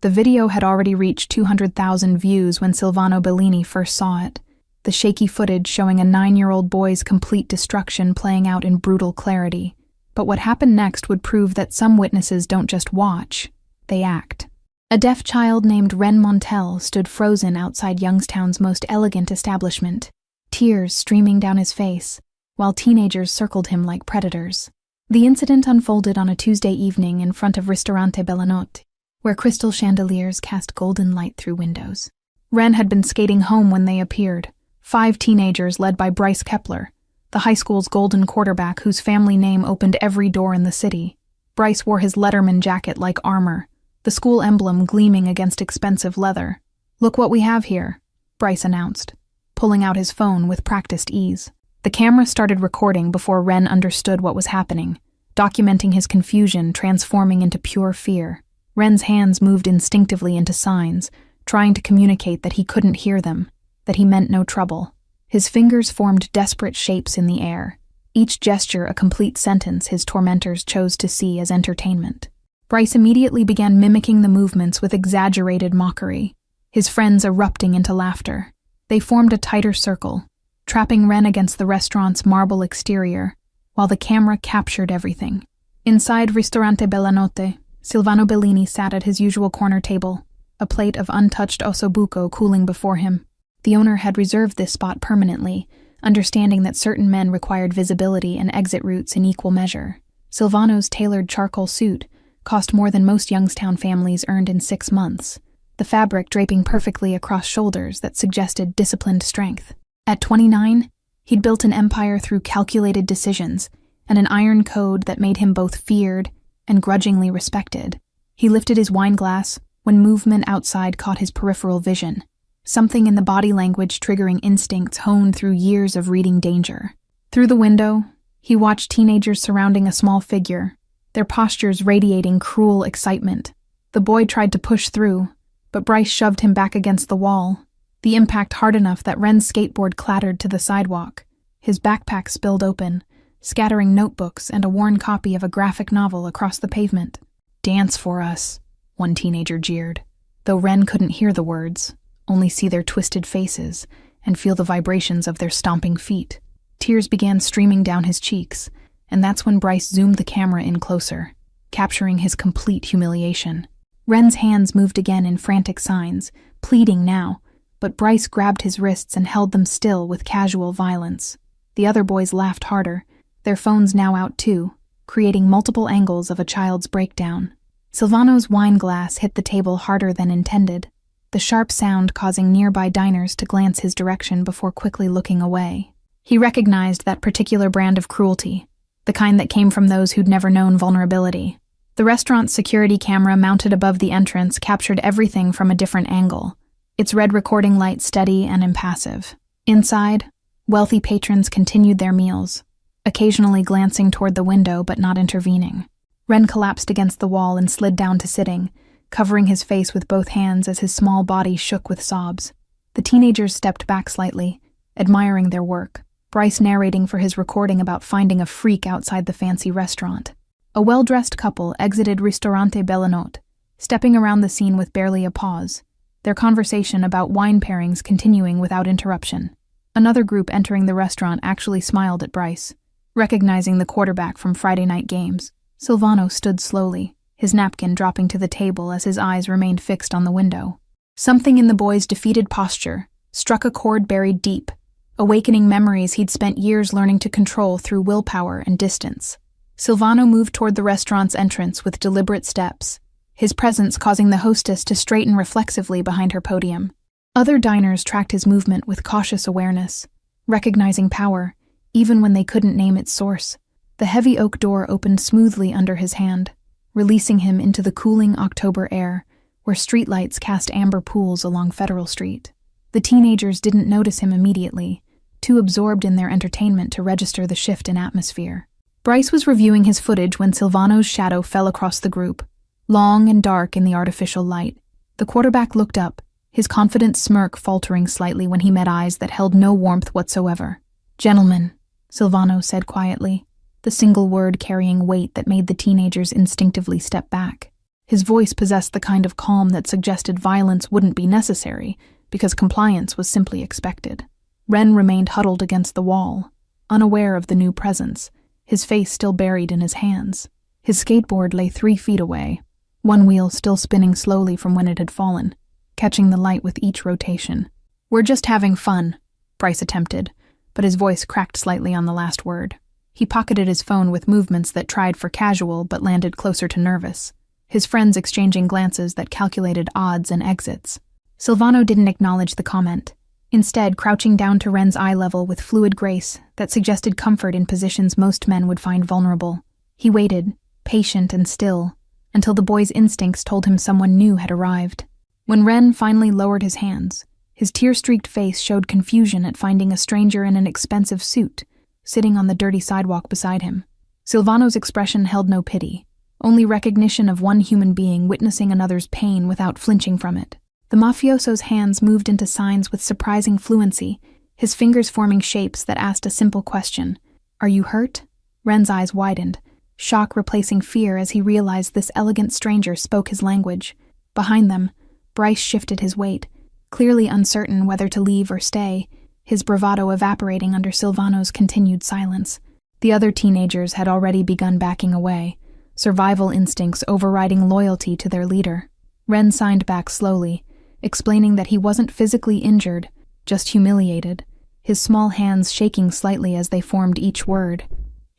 The video had already reached 200,000 views when Silvano Bellini first saw it, the shaky footage showing a 9-year-old boy's complete destruction playing out in brutal clarity. But what happened next would prove that some witnesses don't just watch, they act. A deaf child named Ren Montel stood frozen outside Youngstown's most elegant establishment, tears streaming down his face, while teenagers circled him like predators. The incident unfolded on a Tuesday evening in front of Ristorante Bellanotte, where crystal chandeliers cast golden light through windows. Ren had been skating home when they appeared, 5 teenagers led by Bryce Kepler, the high school's golden quarterback whose family name opened every door in the city. Bryce wore his Letterman jacket like armor, the school emblem gleaming against expensive leather. "Look what we have here," Bryce announced, pulling out his phone with practiced ease. The camera started recording before Ren understood what was happening, documenting his confusion transforming into pure fear. Ren's hands moved instinctively into signs, trying to communicate that he couldn't hear them, that he meant no trouble. His fingers formed desperate shapes in the air, each gesture a complete sentence his tormentors chose to see as entertainment. Bryce immediately began mimicking the movements with exaggerated mockery, his friends erupting into laughter. They formed a tighter circle, trapping Ren against the restaurant's marble exterior, while the camera captured everything. Inside Ristorante Bellanotte, Silvano Bellini sat at his usual corner table, a plate of untouched ossobuco cooling before him. The owner had reserved this spot permanently, understanding that certain men required visibility and exit routes in equal measure. Silvano's tailored charcoal suit cost more than most Youngstown families earned in 6 months, the fabric draping perfectly across shoulders that suggested disciplined strength. At 29, he'd built an empire through calculated decisions and an iron code that made him both feared and grudgingly respected. He lifted his wine glass when movement outside caught his peripheral vision, something in the body language triggering instincts honed through years of reading danger. Through the window, he watched teenagers surrounding a small figure, their postures radiating cruel excitement. The boy tried to push through, but Bryce shoved him back against the wall, the impact hard enough that Ren's skateboard clattered to the sidewalk. His backpack spilled open, scattering notebooks and a worn copy of a graphic novel across the pavement. "Dance for us," one teenager jeered, though Ren couldn't hear the words, only see their twisted faces and feel the vibrations of their stomping feet. Tears began streaming down his cheeks, and that's when Bryce zoomed the camera in closer, capturing his complete humiliation. Ren's hands moved again in frantic signs, pleading now, but Bryce grabbed his wrists and held them still with casual violence. The other boys laughed harder, their phones now out too, creating multiple angles of a child's breakdown. Silvano's wine glass hit the table harder than intended, the sharp sound causing nearby diners to glance his direction before quickly looking away. He recognized that particular brand of cruelty, the kind that came from those who'd never known vulnerability. The restaurant's security camera mounted above the entrance captured everything from a different angle, its red recording light steady and impassive. Inside, wealthy patrons continued their meals, occasionally glancing toward the window but not intervening. Ren collapsed against the wall and slid down to sitting, covering his face with both hands as his small body shook with sobs. The teenagers stepped back slightly, admiring their work, Bryce narrating for his recording about finding a freak outside the fancy restaurant. A well-dressed couple exited Ristorante Bellanotte, stepping around the scene with barely a pause, their conversation about wine pairings continuing without interruption. Another group entering the restaurant actually smiled at Bryce. Recognizing the quarterback from Friday night games, Silvano stood slowly, his napkin dropping to the table as his eyes remained fixed on the window. Something in the boy's defeated posture struck a chord buried deep, awakening memories he'd spent years learning to control through willpower and distance. Silvano moved toward the restaurant's entrance with deliberate steps, his presence causing the hostess to straighten reflexively behind her podium. Other diners tracked his movement with cautious awareness, recognizing power, even when they couldn't name its source. The heavy oak door opened smoothly under his hand, releasing him into the cooling October air, where streetlights cast amber pools along Federal Street. The teenagers didn't notice him immediately, too absorbed in their entertainment to register the shift in atmosphere. Bryce was reviewing his footage when Silvano's shadow fell across the group, long and dark in the artificial light. The quarterback looked up, his confident smirk faltering slightly when he met eyes that held no warmth whatsoever. "Gentlemen," Silvano said quietly, the single word carrying weight that made the teenagers instinctively step back. His voice possessed the kind of calm that suggested violence wouldn't be necessary because compliance was simply expected. Ren remained huddled against the wall, unaware of the new presence, his face still buried in his hands. His skateboard lay 3 feet away, one wheel still spinning slowly from when it had fallen, catching the light with each rotation. "We're just having fun," Bryce attempted, but his voice cracked slightly on the last word. He pocketed his phone with movements that tried for casual but landed closer to nervous, his friends exchanging glances that calculated odds and exits. Silvano didn't acknowledge the comment, instead crouching down to Ren's eye level with fluid grace that suggested comfort in positions most men would find vulnerable. He waited, patient and still, until the boy's instincts told him someone new had arrived. When Ren finally lowered his hands, his tear-streaked face showed confusion at finding a stranger in an expensive suit, sitting on the dirty sidewalk beside him. Silvano's expression held no pity, only recognition of one human being witnessing another's pain without flinching from it. The mafioso's hands moved into signs with surprising fluency, his fingers forming shapes that asked a simple question. "Are you hurt?" Ren's eyes widened, shock replacing fear as he realized this elegant stranger spoke his language. Behind them, Bryce shifted his weight, clearly uncertain whether to leave or stay, his bravado evaporating under Silvano's continued silence. The other teenagers had already begun backing away, survival instincts overriding loyalty to their leader. Ren signed back slowly, explaining that he wasn't physically injured, just humiliated, his small hands shaking slightly as they formed each word.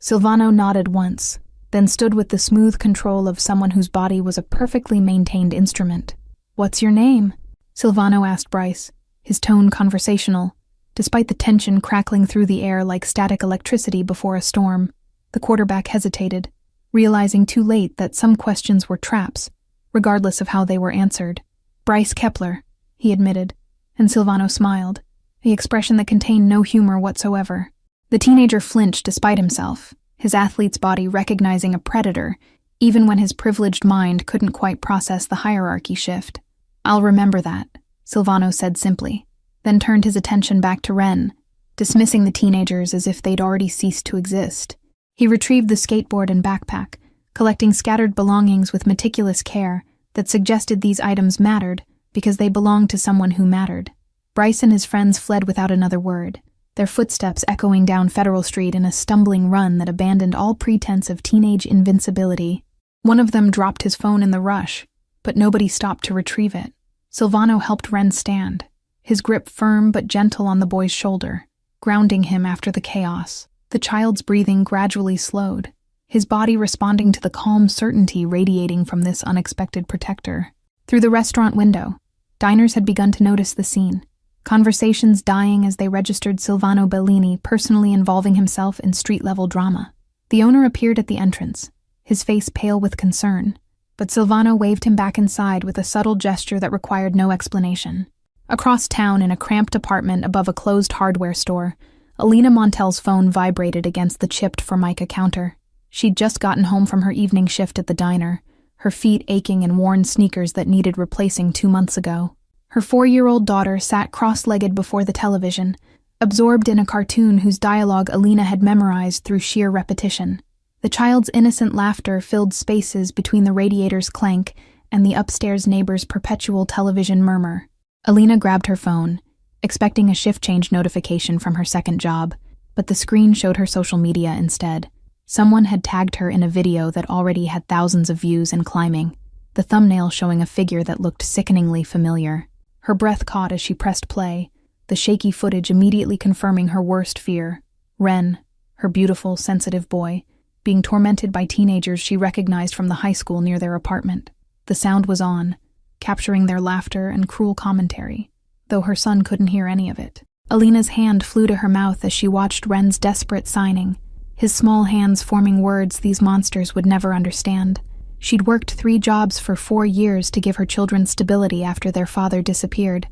Silvano nodded once, then stood with the smooth control of someone whose body was a perfectly maintained instrument. "What's your name?" Silvano asked Bryce, his tone conversational, despite the tension crackling through the air like static electricity before a storm. The quarterback hesitated, realizing too late that some questions were traps, regardless of how they were answered. "Bryce Kepler," he admitted, and Silvano smiled, the expression that contained no humor whatsoever. The teenager flinched despite himself, his athlete's body recognizing a predator, even when his privileged mind couldn't quite process the hierarchy shift. "I'll remember that," Silvano said simply, then turned his attention back to Ren, dismissing the teenagers as if they'd already ceased to exist. He retrieved the skateboard and backpack, collecting scattered belongings with meticulous care that suggested these items mattered because they belonged to someone who mattered. Bryce and his friends fled without another word, their footsteps echoing down Federal Street in a stumbling run that abandoned all pretense of teenage invincibility. One of them dropped his phone in the rush, but nobody stopped to retrieve it. Silvano helped Ren stand, his grip firm but gentle on the boy's shoulder, grounding him after the chaos. The child's breathing gradually slowed, his body responding to the calm certainty radiating from this unexpected protector. Through the restaurant window, diners had begun to notice the scene, conversations dying as they registered Silvano Bellini personally involving himself in street-level drama. The owner appeared at the entrance, his face pale with concern, but Silvano waved him back inside with a subtle gesture that required no explanation. Across town, in a cramped apartment above a closed hardware store, Alina Montel's phone vibrated against the chipped Formica counter. She'd just gotten home from her evening shift at the diner, her feet aching in worn sneakers that needed replacing 2 months ago. Her 4-year-old daughter sat cross-legged before the television, absorbed in a cartoon whose dialogue Alina had memorized through sheer repetition. The child's innocent laughter filled spaces between the radiator's clank and the upstairs neighbor's perpetual television murmur. Alina grabbed her phone, expecting a shift change notification from her second job, but the screen showed her social media instead. Someone had tagged her in a video that already had thousands of views and climbing, the thumbnail showing a figure that looked sickeningly familiar. Her breath caught as she pressed play, the shaky footage immediately confirming her worst fear. Ren, her beautiful, sensitive boy, being tormented by teenagers she recognized from the high school near their apartment. The sound was on, capturing their laughter and cruel commentary, though her son couldn't hear any of it. Alina's hand flew to her mouth as she watched Ren's desperate signing, his small hands forming words these monsters would never understand. She'd worked 3 jobs for 4 years to give her children stability after their father disappeared,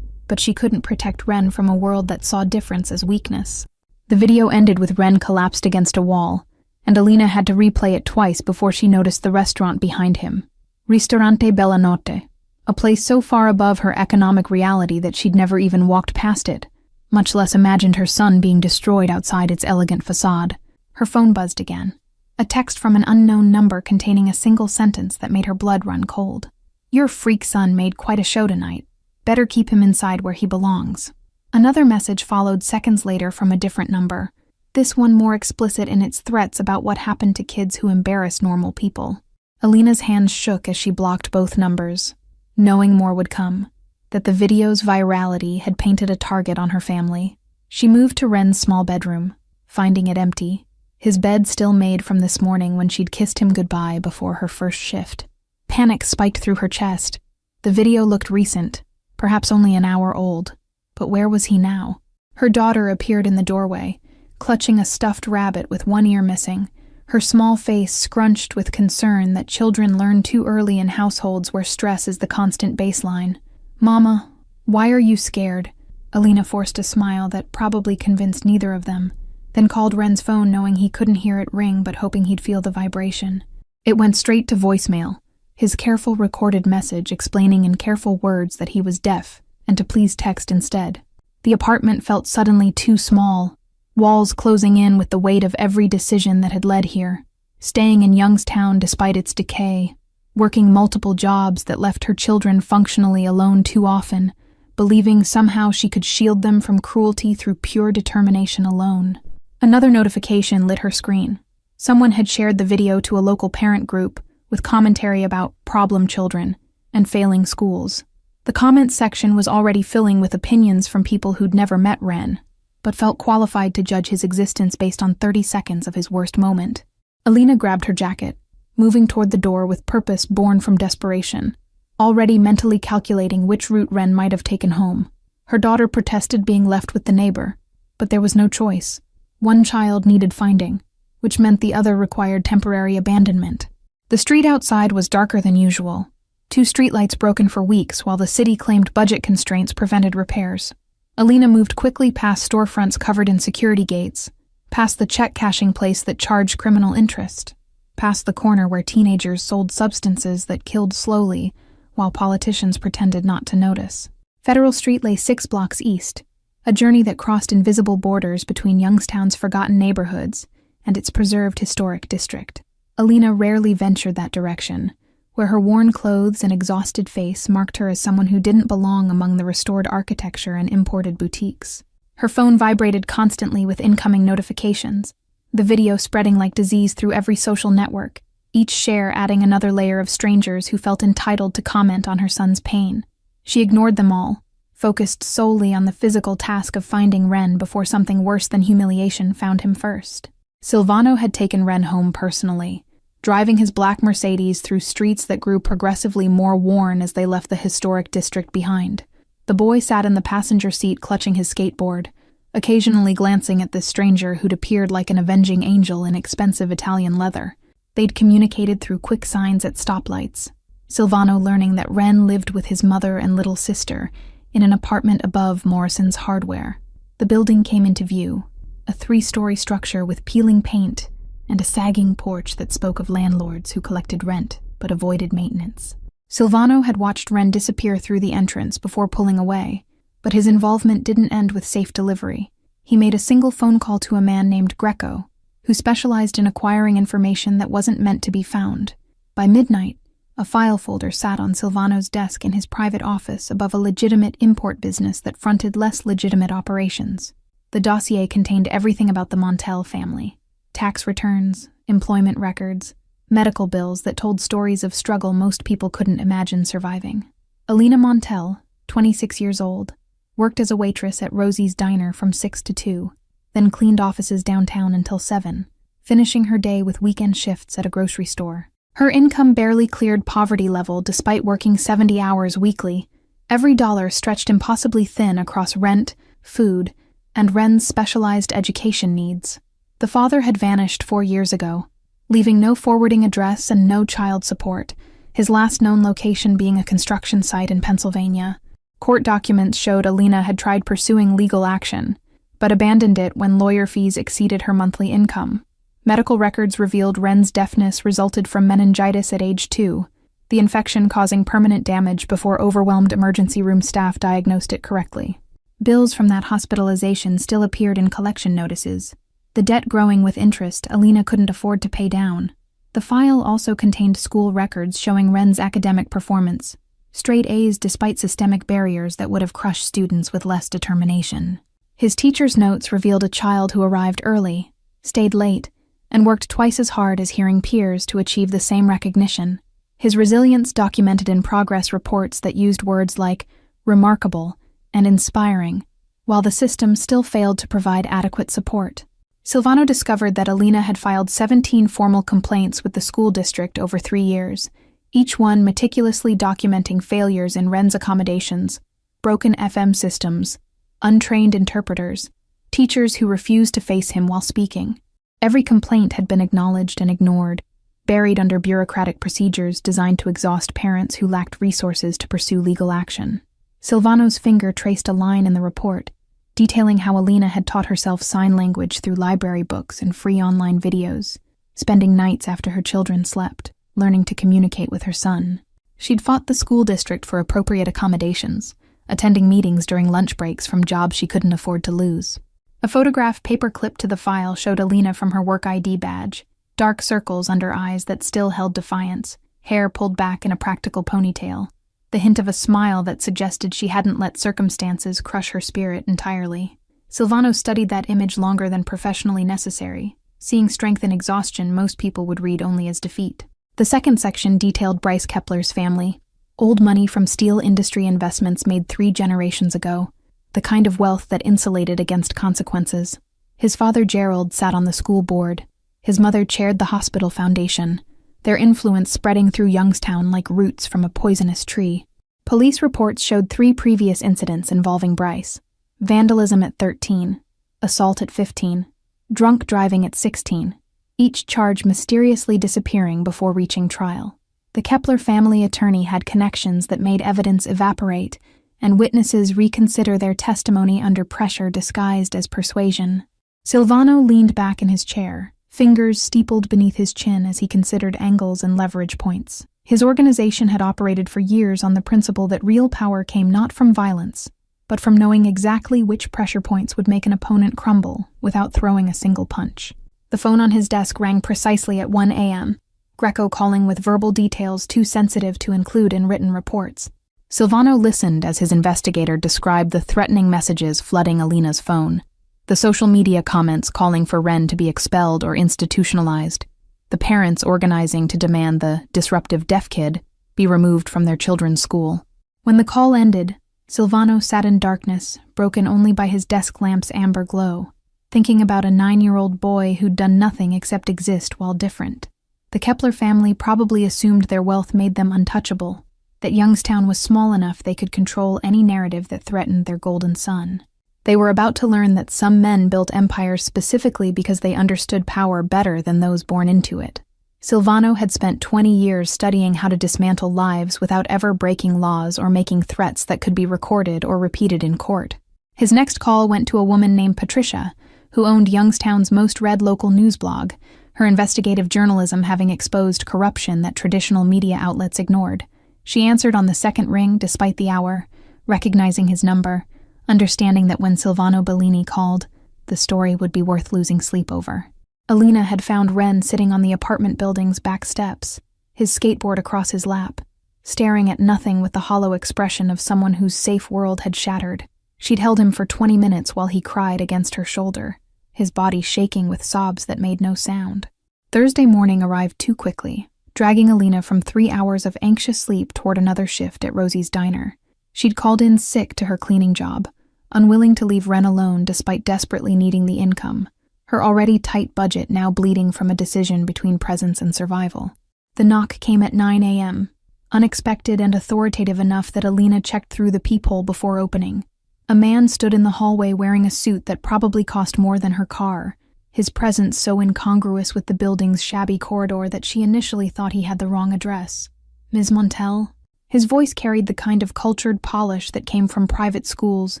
but she couldn't protect Ren from a world that saw difference as weakness. The video ended with Ren collapsed against a wall, and Alina had to replay it twice before she noticed the restaurant behind him. Ristorante Bella Notte, a place so far above her economic reality that she'd never even walked past it, much less imagined her son being destroyed outside its elegant facade. Her phone buzzed again, A text from an unknown number containing a single sentence that made her blood run cold. "Your freak son made quite a show tonight. Better keep him inside where he belongs." Another message followed seconds later from a different number, this one more explicit in its threats about what happened to kids who embarrass normal people. Alina's hands shook as she blocked both numbers, knowing more would come, that the video's virality had painted a target on her family. She moved to Ren's small bedroom, finding it empty, his bed still made from this morning when she'd kissed him goodbye before her first shift. Panic spiked through her chest. The video looked recent, perhaps only an hour old, but where was he now? Her daughter appeared in the doorway, clutching a stuffed rabbit with one ear missing, her small face scrunched with concern that children learn too early in households where stress is the constant baseline. "Mama, why are you scared?" Alina forced a smile that probably convinced neither of them, then called Ren's phone knowing he couldn't hear it ring but hoping he'd feel the vibration. It went straight to voicemail, his careful recorded message explaining in careful words that he was deaf and to please text instead. The apartment felt suddenly too small, walls closing in with the weight of every decision that had led here, staying in Youngstown despite its decay, working multiple jobs that left her children functionally alone too often, believing somehow she could shield them from cruelty through pure determination alone. Another notification lit her screen. Someone had shared the video to a local parent group with commentary about problem children and failing schools. The comments section was already filling with opinions from people who'd never met Ren, but felt qualified to judge his existence based on 30 seconds of his worst moment. Alina grabbed her jacket, moving toward the door with purpose born from desperation, already mentally calculating which route Ren might have taken home. Her daughter protested being left with the neighbor, but there was no choice. One child needed finding, which meant the other required temporary abandonment. The street outside was darker than usual, 2 streetlights broken for weeks while the city claimed budget constraints prevented repairs. Alina moved quickly past storefronts covered in security gates, past the check-cashing place that charged criminal interest, past the corner where teenagers sold substances that killed slowly while politicians pretended not to notice. Federal Street lay 6 blocks east, a journey that crossed invisible borders between Youngstown's forgotten neighborhoods and its preserved historic district. Alina rarely ventured that direction, where her worn clothes and exhausted face marked her as someone who didn't belong among the restored architecture and imported boutiques. Her phone vibrated constantly with incoming notifications, the video spreading like disease through every social network, each share adding another layer of strangers who felt entitled to comment on her son's pain. She ignored them all, focused solely on the physical task of finding Ren before something worse than humiliation found him first. Silvano had taken Ren home personally, driving his black Mercedes through streets that grew progressively more worn as they left the historic district behind. The boy sat in the passenger seat clutching his skateboard, occasionally glancing at this stranger who'd appeared like an avenging angel in expensive Italian leather. They'd communicated through quick signs at stoplights, Silvano learning that Ren lived with his mother and little sister in an apartment above Morrison's Hardware. The building came into view, a 3-story structure with peeling paint and a sagging porch that spoke of landlords who collected rent but avoided maintenance. Silvano had watched Ren disappear through the entrance before pulling away, but his involvement didn't end with safe delivery. He made a single phone call to a man named Greco, who specialized in acquiring information that wasn't meant to be found. By midnight, a file folder sat on Silvano's desk in his private office above a legitimate import business that fronted less legitimate operations. The dossier contained everything about the Montel family: tax returns, employment records, medical bills that told stories of struggle most people couldn't imagine surviving. Alina Montel, 26 years old, worked as a waitress at Rosie's Diner from 6 to 2, then cleaned offices downtown until 7, finishing her day with weekend shifts at a grocery store. Her income barely cleared poverty level despite working 70 hours weekly. Every dollar stretched impossibly thin across rent, food, and Ren's specialized education needs. The father had vanished 4 years ago, leaving no forwarding address and no child support, his last known location being a construction site in Pennsylvania. Court documents showed Alina had tried pursuing legal action, but abandoned it when lawyer fees exceeded her monthly income. Medical records revealed Ren's deafness resulted from meningitis at age 2, the infection causing permanent damage before overwhelmed emergency room staff diagnosed it correctly. Bills from that hospitalization still appeared in collection notices, The debt growing with interest Alina couldn't afford to pay down. The file also contained school records showing Ren's academic performance, straight A's despite systemic barriers that would have crushed students with less determination. His teacher's notes revealed a child who arrived early, stayed late, and worked twice as hard as hearing peers to achieve the same recognition. His resilience documented in progress reports that used words like remarkable and inspiring, while the system still failed to provide adequate support. Silvano discovered that Alina had filed 17 formal complaints with the school district over 3 years, each one meticulously documenting failures in Ren's accommodations, broken FM systems, untrained interpreters, teachers who refused to face him while speaking. Every complaint had been acknowledged and ignored, buried under bureaucratic procedures designed to exhaust parents who lacked resources to pursue legal action. Silvano's finger traced a line in the report, detailing how Alina had taught herself sign language through library books and free online videos, spending nights after her children slept, learning to communicate with her son. She'd fought the school district for appropriate accommodations, attending meetings during lunch breaks from jobs she couldn't afford to lose. A photograph paper-clipped to the file showed Alina from her work ID badge, dark circles under eyes that still held defiance, hair pulled back in a practical ponytail, the hint of a smile that suggested she hadn't let circumstances crush her spirit entirely. Silvano studied that image longer than professionally necessary, seeing strength in exhaustion most people would read only as defeat. The second section detailed Bryce Kepler's family, old money from steel industry investments made 3 generations ago, the kind of wealth that insulated against consequences. His father Gerald sat on the school board. His mother chaired the hospital foundation, their influence spreading through Youngstown like roots from a poisonous tree. Police reports showed 3 previous incidents involving Bryce: vandalism at 13, assault at 15, drunk driving at 16, each charge mysteriously disappearing before reaching trial. The Kepler family attorney had connections that made evidence evaporate, and witnesses reconsider their testimony under pressure disguised as persuasion. Silvano leaned back in his chair, fingers steepled beneath his chin as he considered angles and leverage points. His organization had operated for years on the principle that real power came not from violence, but from knowing exactly which pressure points would make an opponent crumble without throwing a single punch. The phone on his desk rang precisely at 1 a.m., Greco calling with verbal details too sensitive to include in written reports. Silvano listened as his investigator described the threatening messages flooding Alina's phone, the social media comments calling for Ren to be expelled or institutionalized, the parents organizing to demand the disruptive deaf kid be removed from their children's school. When the call ended, Silvano sat in darkness, broken only by his desk lamp's amber glow, thinking about a 9-year-old boy who'd done nothing except exist while different. The Kepler family probably assumed their wealth made them untouchable, that Youngstown was small enough they could control any narrative that threatened their golden son. They were about to learn that some men built empires specifically because they understood power better than those born into it. Silvano had spent 20 years studying how to dismantle lives without ever breaking laws or making threats that could be recorded or repeated in court. His next call went to a woman named Patricia, who owned Youngstown's most read local news blog, her investigative journalism having exposed corruption that traditional media outlets ignored. She answered on the second ring despite the hour, recognizing his number, understanding that when Silvano Bellini called, the story would be worth losing sleep over. Alina had found Ren sitting on the apartment building's back steps, his skateboard across his lap, staring at nothing with the hollow expression of someone whose safe world had shattered. She'd held him for 20 minutes while he cried against her shoulder, his body shaking with sobs that made no sound. Thursday morning arrived too quickly, dragging Alina from 3 hours of anxious sleep toward another shift at Rosie's diner. She'd called in sick to her cleaning job, unwilling to leave Ren alone despite desperately needing the income, her already tight budget now bleeding from a decision between presence and survival. The knock came at 9 a.m., unexpected and authoritative enough that Alina checked through the peephole before opening. A man stood in the hallway wearing a suit that probably cost more than her car, his presence so incongruous with the building's shabby corridor that she initially thought he had the wrong address. Ms. Montel? His voice carried the kind of cultured polish that came from private schools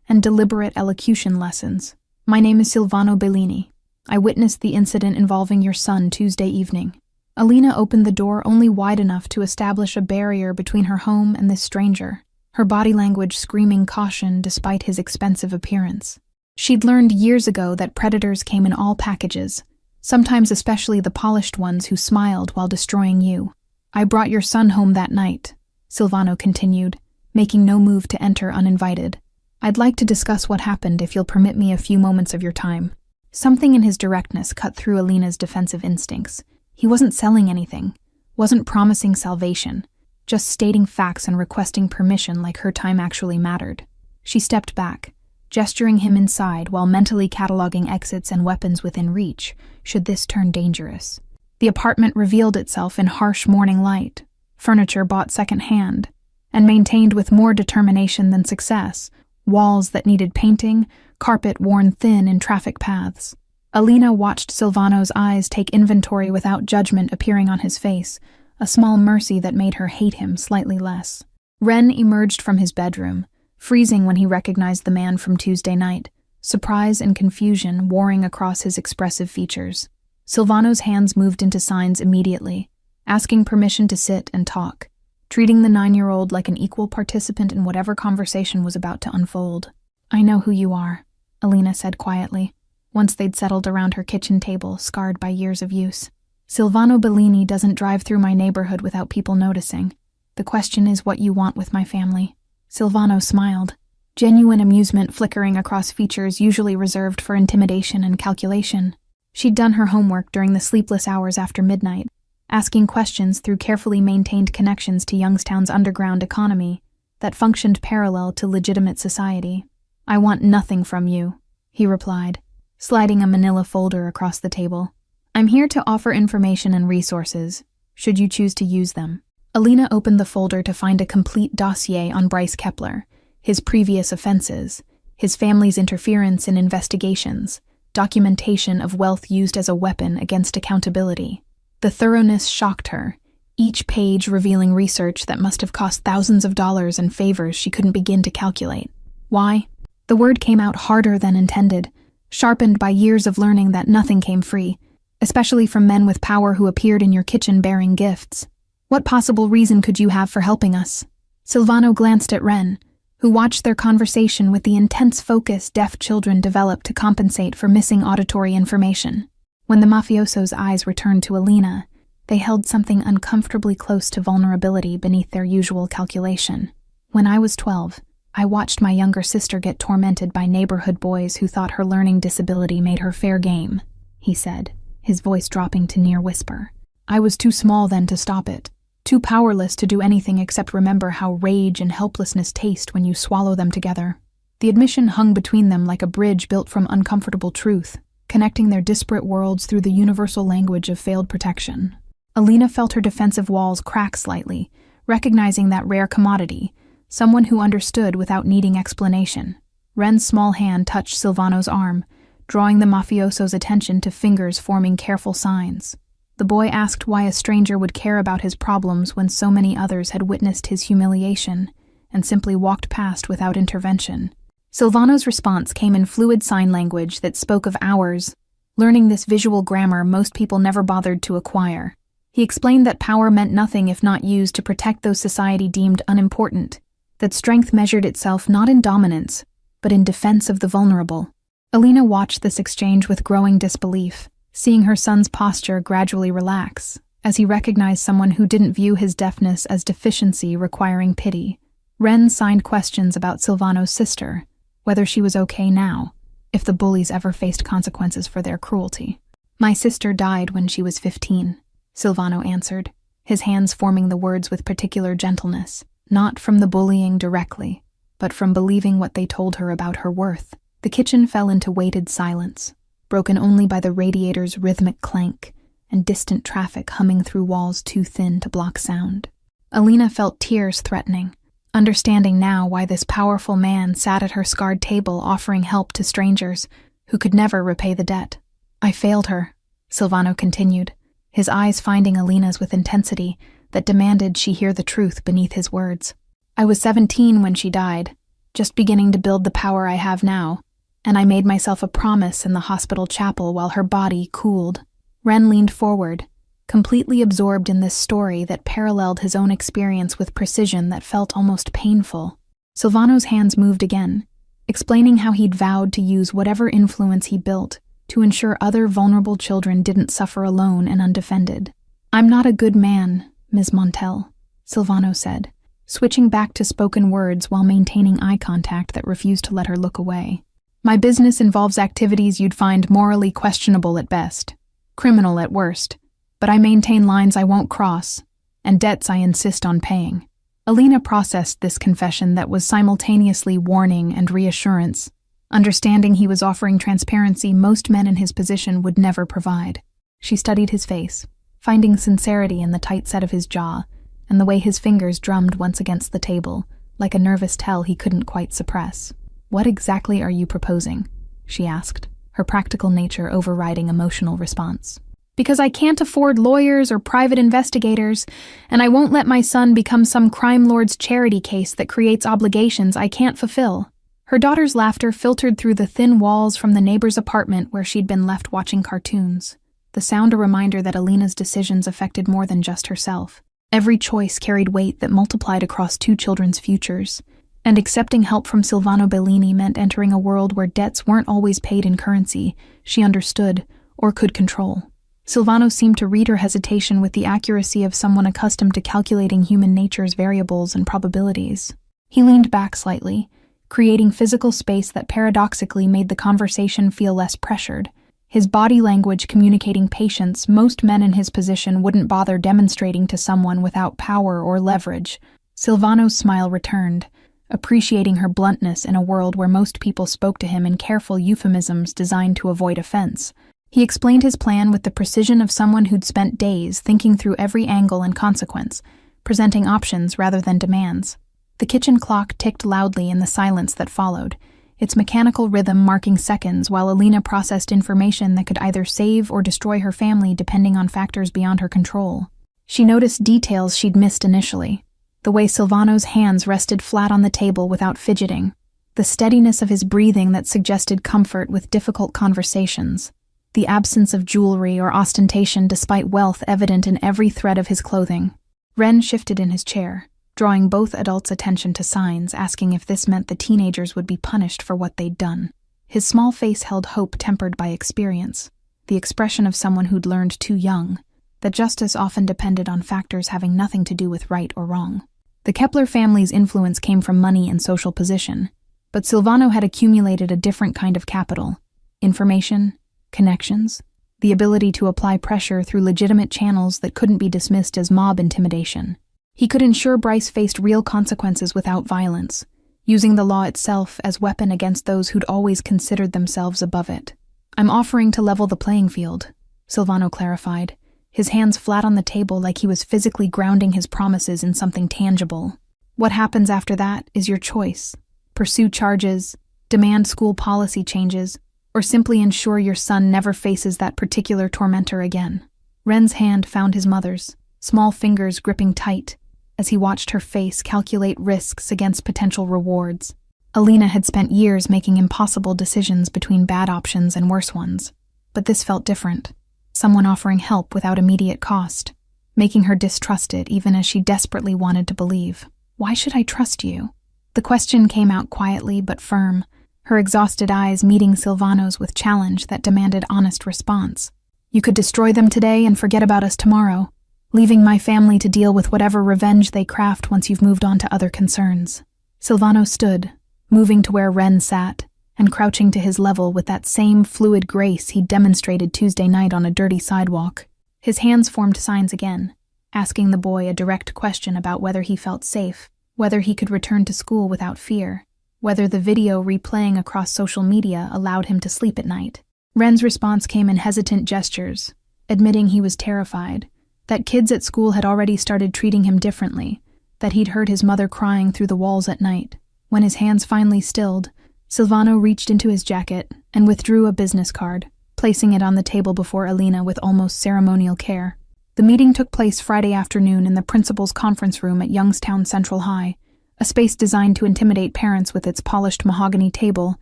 and deliberate elocution lessons. My name is Silvano Bellini. I witnessed the incident involving your son Tuesday evening. Alina opened the door only wide enough to establish a barrier between her home and this stranger, her body language screaming caution despite his expensive appearance. She'd learned years ago that predators came in all packages, sometimes especially the polished ones who smiled while destroying you. I brought your son home that night, Silvano continued, making no move to enter uninvited. I'd like to discuss what happened if you'll permit me a few moments of your time. Something in his directness cut through Alina's defensive instincts. He wasn't selling anything, wasn't promising salvation, just stating facts and requesting permission like her time actually mattered. She stepped back, gesturing him inside while mentally cataloging exits and weapons within reach, should this turn dangerous. The apartment revealed itself in harsh morning light, furniture bought second-hand, and maintained with more determination than success, walls that needed painting, carpet worn thin in traffic paths. Alina watched Silvano's eyes take inventory without judgment appearing on his face, a small mercy that made her hate him slightly less. Ren emerged from his bedroom, freezing when he recognized the man from Tuesday night, surprise and confusion warring across his expressive features. Silvano's hands moved into signs immediately, asking permission to sit and talk, treating the 9-year-old like an equal participant in whatever conversation was about to unfold. I know who you are, Alina said quietly, once they'd settled around her kitchen table, scarred by years of use. Silvano Bellini doesn't drive through my neighborhood without people noticing. The question is what you want with my family. Silvano smiled, genuine amusement flickering across features usually reserved for intimidation and calculation. She'd done her homework during the sleepless hours after midnight, asking questions through carefully maintained connections to Youngstown's underground economy that functioned parallel to legitimate society. I want nothing from you, he replied, sliding a manila folder across the table. I'm here to offer information and resources, should you choose to use them. Alina opened the folder to find a complete dossier on Bryce Kepler, his previous offenses, his family's interference in investigations, documentation of wealth used as a weapon against accountability. The thoroughness shocked her, each page revealing research that must have cost thousands of dollars and favors she couldn't begin to calculate. Why? The word came out harder than intended, sharpened by years of learning that nothing came free, especially from men with power who appeared in your kitchen bearing gifts. What possible reason could you have for helping us? Silvano glanced at Ren, who watched their conversation with the intense focus deaf children develop to compensate for missing auditory information. When the mafioso's eyes returned to Alina, they held something uncomfortably close to vulnerability beneath their usual calculation. When I was 12, I watched my younger sister get tormented by neighborhood boys who thought her learning disability made her fair game, he said, his voice dropping to near whisper. I was too small then to stop it, too powerless to do anything except remember how rage and helplessness taste when you swallow them together. The admission hung between them like a bridge built from uncomfortable truth, connecting their disparate worlds through the universal language of failed protection. Alina felt her defensive walls crack slightly, recognizing that rare commodity, someone who understood without needing explanation. Ren's small hand touched Silvano's arm, drawing the mafioso's attention to fingers forming careful signs. The boy asked why a stranger would care about his problems when so many others had witnessed his humiliation and simply walked past without intervention. Silvano's response came in fluid sign language that spoke of hours. Learning this visual grammar most people never bothered to acquire. He explained that power meant nothing if not used to protect those society deemed unimportant, that strength measured itself not in dominance, but in defense of the vulnerable. Alina watched this exchange with growing disbelief, seeing her son's posture gradually relax, as he recognized someone who didn't view his deafness as deficiency requiring pity. Ren signed questions about Silvano's sister, whether she was okay now, if the bullies ever faced consequences for their cruelty. My sister died when she was 15, Silvano answered, his hands forming the words with particular gentleness, not from the bullying directly, but from believing what they told her about her worth. The kitchen fell into weighted silence, broken only by the radiator's rhythmic clank and distant traffic humming through walls too thin to block sound. Alina felt tears threatening, understanding now why this powerful man sat at her scarred table offering help to strangers who could never repay the debt. I failed her, Silvano continued, his eyes finding Alina's with intensity that demanded she hear the truth beneath his words. I was 17 when she died, just beginning to build the power I have now, and I made myself a promise in the hospital chapel while her body cooled. Ren leaned forward, completely absorbed in this story that paralleled his own experience with precision that felt almost painful. Silvano's hands moved again, explaining how he'd vowed to use whatever influence he built to ensure other vulnerable children didn't suffer alone and undefended. "I'm not a good man, Ms. Montel," Silvano said, switching back to spoken words while maintaining eye contact that refused to let her look away. "My business involves activities you'd find morally questionable at best, criminal at worst, but I maintain lines I won't cross, and debts I insist on paying." Alina processed this confession that was simultaneously warning and reassurance, understanding he was offering transparency most men in his position would never provide. She studied his face, finding sincerity in the tight set of his jaw and the way his fingers drummed once against the table, like a nervous tell he couldn't quite suppress. "What exactly are you proposing?" she asked, her practical nature overriding emotional response. "Because I can't afford lawyers or private investigators, and I won't let my son become some crime lord's charity case that creates obligations I can't fulfill." Her daughter's laughter filtered through the thin walls from the neighbor's apartment where she'd been left watching cartoons, the sound a reminder that Alina's decisions affected more than just herself. Every choice carried weight that multiplied across two children's futures, and accepting help from Silvano Bellini meant entering a world where debts weren't always paid in currency she understood or could control. Silvano seemed to read her hesitation with the accuracy of someone accustomed to calculating human nature's variables and probabilities. He leaned back slightly, creating physical space that paradoxically made the conversation feel less pressured, his body language communicating patience most men in his position wouldn't bother demonstrating to someone without power or leverage. Silvano's smile returned, appreciating her bluntness in a world where most people spoke to him in careful euphemisms designed to avoid offense. He explained his plan with the precision of someone who'd spent days thinking through every angle and consequence, presenting options rather than demands. The kitchen clock ticked loudly in the silence that followed, its mechanical rhythm marking seconds while Alina processed information that could either save or destroy her family depending on factors beyond her control. She noticed details she'd missed initially, the way Silvano's hands rested flat on the table without fidgeting, the steadiness of his breathing that suggested comfort with difficult conversations, the absence of jewelry or ostentation despite wealth evident in every thread of his clothing. Ren shifted in his chair, drawing both adults' attention to signs, asking if this meant the teenagers would be punished for what they'd done. His small face held hope tempered by experience, the expression of someone who'd learned too young that justice often depended on factors having nothing to do with right or wrong. The Kepler family's influence came from money and social position, but Silvano had accumulated a different kind of capital: information, connections, the ability to apply pressure through legitimate channels that couldn't be dismissed as mob intimidation. He could ensure Bryce faced real consequences without violence, using the law itself as weapon against those who'd always considered themselves above it. "I'm offering to level the playing field," Silvano clarified, his hands flat on the table like he was physically grounding his promises in something tangible. "What happens after that is your choice. Pursue charges, demand school policy changes, or simply ensure your son never faces that particular tormentor again." Ren's hand found his mother's, small fingers gripping tight, as he watched her face calculate risks against potential rewards. Alina had spent years making impossible decisions between bad options and worse ones, but this felt different. Someone offering help without immediate cost, making her distrusted even as she desperately wanted to believe. "Why should I trust you?" The question came out quietly but firm, her exhausted eyes meeting Silvano's with challenge that demanded honest response. "You could destroy them today and forget about us tomorrow, leaving my family to deal with whatever revenge they craft once you've moved on to other concerns." Silvano stood, moving to where Ren sat, and crouching to his level with that same fluid grace he'd demonstrated Tuesday night on a dirty sidewalk. His hands formed signs again, asking the boy a direct question about whether he felt safe, whether he could return to school without fear, whether the video replaying across social media allowed him to sleep at night. Ren's response came in hesitant gestures, admitting he was terrified, that kids at school had already started treating him differently, that he'd heard his mother crying through the walls at night. When his hands finally stilled, Silvano reached into his jacket and withdrew a business card, placing it on the table before Alina with almost ceremonial care. The meeting took place Friday afternoon in the principal's conference room at Youngstown Central High, a space designed to intimidate parents with its polished mahogany table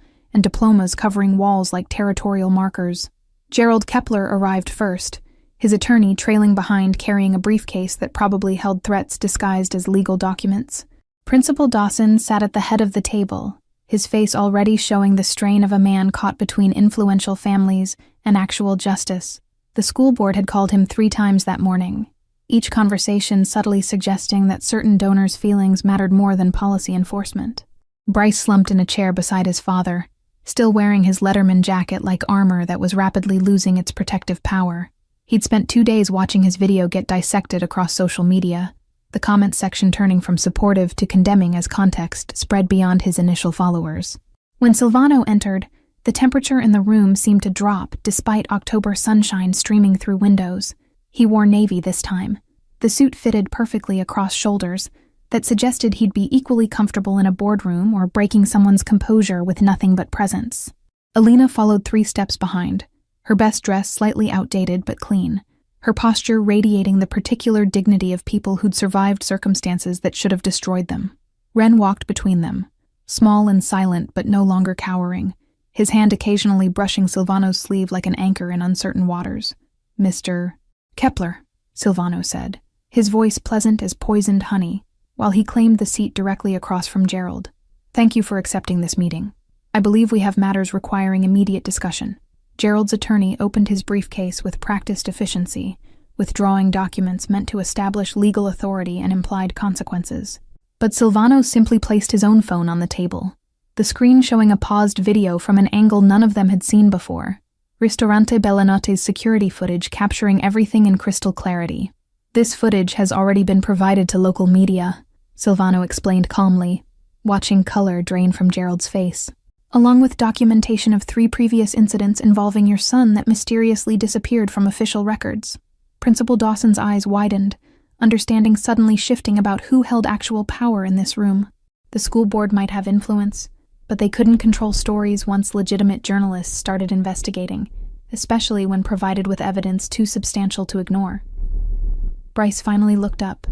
and diplomas covering walls like territorial markers. Gerald Kepler arrived first, his attorney trailing behind carrying a briefcase that probably held threats disguised as legal documents. Principal Dawson sat at the head of the table, his face already showing the strain of a man caught between influential families and actual justice. The school board had called him 3 times that morning, each conversation subtly suggesting that certain donors' feelings mattered more than policy enforcement. Bryce slumped in a chair beside his father, still wearing his Letterman jacket like armor that was rapidly losing its protective power. He'd spent 2 days watching his video get dissected across social media, the comment section turning from supportive to condemning as context spread beyond his initial followers. When Silvano entered, the temperature in the room seemed to drop despite October sunshine streaming through windows. He wore navy this time. The suit fitted perfectly across shoulders that suggested he'd be equally comfortable in a boardroom or breaking someone's composure with nothing but presence. Alina followed 3 steps behind, her best dress slightly outdated but clean, her posture radiating the particular dignity of people who'd survived circumstances that should have destroyed them. Ren walked between them, small and silent but no longer cowering, his hand occasionally brushing Silvano's sleeve like an anchor in uncertain waters. "Mr. Kepler," Silvano said, his voice pleasant as poisoned honey, while he claimed the seat directly across from Gerald. "Thank you for accepting this meeting. I believe we have matters requiring immediate discussion." Gerald's attorney opened his briefcase with practiced efficiency, withdrawing documents meant to establish legal authority and implied consequences. But Silvano simply placed his own phone on the table, the screen showing a paused video from an angle none of them had seen before. Ristorante Bellinotte's security footage capturing everything in crystal clarity. "This footage has already been provided to local media," Silvano explained calmly, watching color drain from Gerald's face. "Along with documentation of 3 previous incidents involving your son that mysteriously disappeared from official records." Principal Dawson's eyes widened, understanding suddenly shifting about who held actual power in this room. The school board might have influence, but they couldn't control stories once legitimate journalists started investigating, especially when provided with evidence too substantial to ignore. Bryce finally looked up,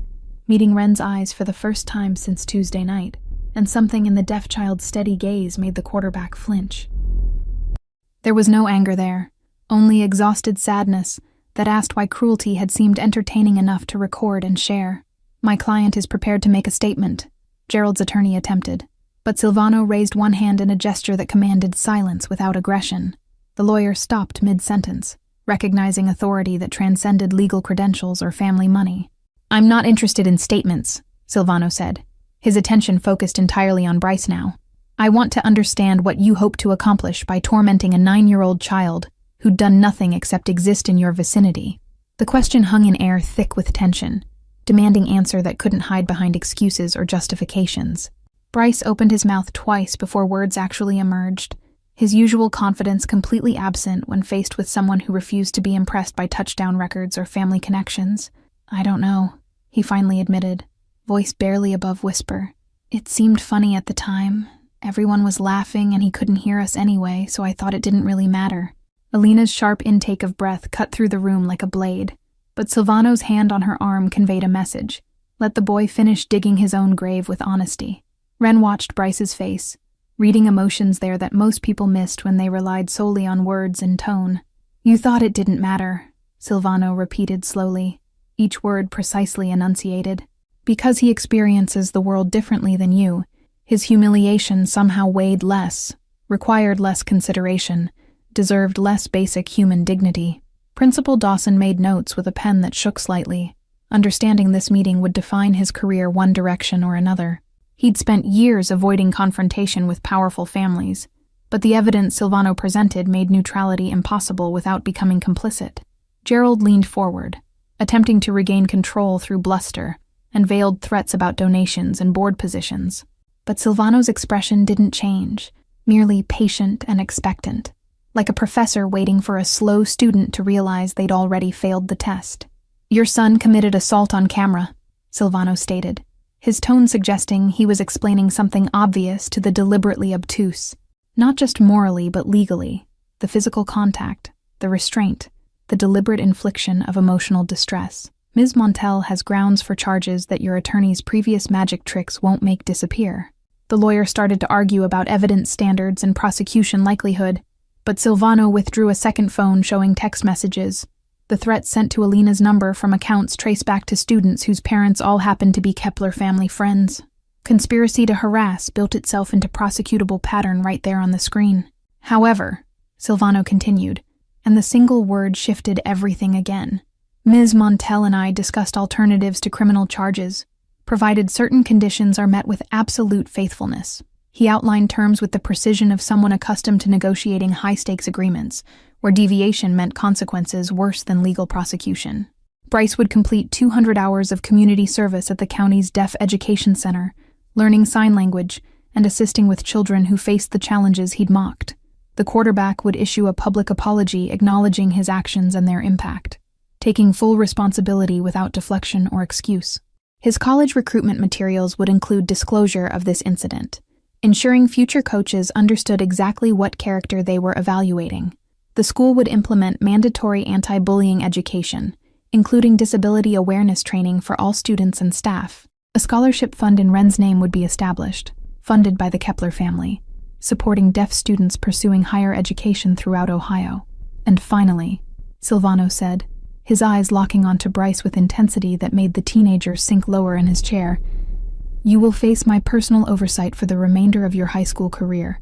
meeting Ren's eyes for the first time since Tuesday night, and something in the deaf child's steady gaze made the quarterback flinch. There was no anger there, only exhausted sadness that asked why cruelty had seemed entertaining enough to record and share. "My client is prepared to make a statement," Gerald's attorney attempted, but Silvano raised one hand in a gesture that commanded silence without aggression. The lawyer stopped mid-sentence, recognizing authority that transcended legal credentials or family money. "I'm not interested in statements," Silvano said, his attention focused entirely on Bryce now. "I want to understand what you hope to accomplish by tormenting a 9-year-old child who'd done nothing except exist in your vicinity." The question hung in air thick with tension, demanding answer that couldn't hide behind excuses or justifications. Bryce opened his mouth twice before words actually emerged, his usual confidence completely absent when faced with someone who refused to be impressed by touchdown records or family connections. "I don't know," he finally admitted, voice barely above whisper. "It seemed funny at the time. Everyone was laughing and he couldn't hear us anyway, so I thought it didn't really matter." Alina's sharp intake of breath cut through the room like a blade, but Silvano's hand on her arm conveyed a message. Let the boy finish digging his own grave with honesty. Ren watched Bryce's face, reading emotions there that most people missed when they relied solely on words and tone. "You thought it didn't matter," Silvano repeated slowly, each word precisely enunciated. "Because he experiences the world differently than you, his humiliation somehow weighed less, required less consideration, deserved less basic human dignity." Principal Dawson made notes with a pen that shook slightly, understanding this meeting would define his career one direction or another. He'd spent years avoiding confrontation with powerful families, but the evidence Silvano presented made neutrality impossible without becoming complicit. Gerald leaned forward, attempting to regain control through bluster and veiled threats about donations and board positions. But Silvano's expression didn't change, merely patient and expectant, like a professor waiting for a slow student to realize they'd already failed the test. "Your son committed assault on camera," Silvano stated, his tone suggesting he was explaining something obvious to the deliberately obtuse. Not just morally, but legally. The physical contact, the restraint, the deliberate infliction of emotional distress. Ms. Montel has grounds for charges that your attorney's previous magic tricks won't make disappear. The lawyer started to argue about evidence standards and prosecution likelihood, but Silvano withdrew a second phone showing text messages. The threats sent to Alina's number from accounts traced back to students whose parents all happened to be Kepler family friends. Conspiracy to harass built itself into prosecutable pattern right there on the screen. However, Silvano continued, and the single word shifted everything again. Ms. Montel and I discussed alternatives to criminal charges, provided certain conditions are met with absolute faithfulness. He outlined terms with the precision of someone accustomed to negotiating high-stakes agreements, where deviation meant consequences worse than legal prosecution. Bryce would complete 200 hours of community service at the county's Deaf Education Center, learning sign language and assisting with children who faced the challenges he'd mocked. The quarterback would issue a public apology acknowledging his actions and their impact, taking full responsibility without deflection or excuse. His college recruitment materials would include disclosure of this incident, ensuring future coaches understood exactly what character they were evaluating. The school would implement mandatory anti-bullying education, including disability awareness training for all students and staff. A scholarship fund in Ren's name would be established, funded by the Kepler family, supporting deaf students pursuing higher education throughout Ohio. And finally, Silvano said, his eyes locking onto Bryce with intensity that made the teenager sink lower in his chair, "You will face my personal oversight for the remainder of your high school career.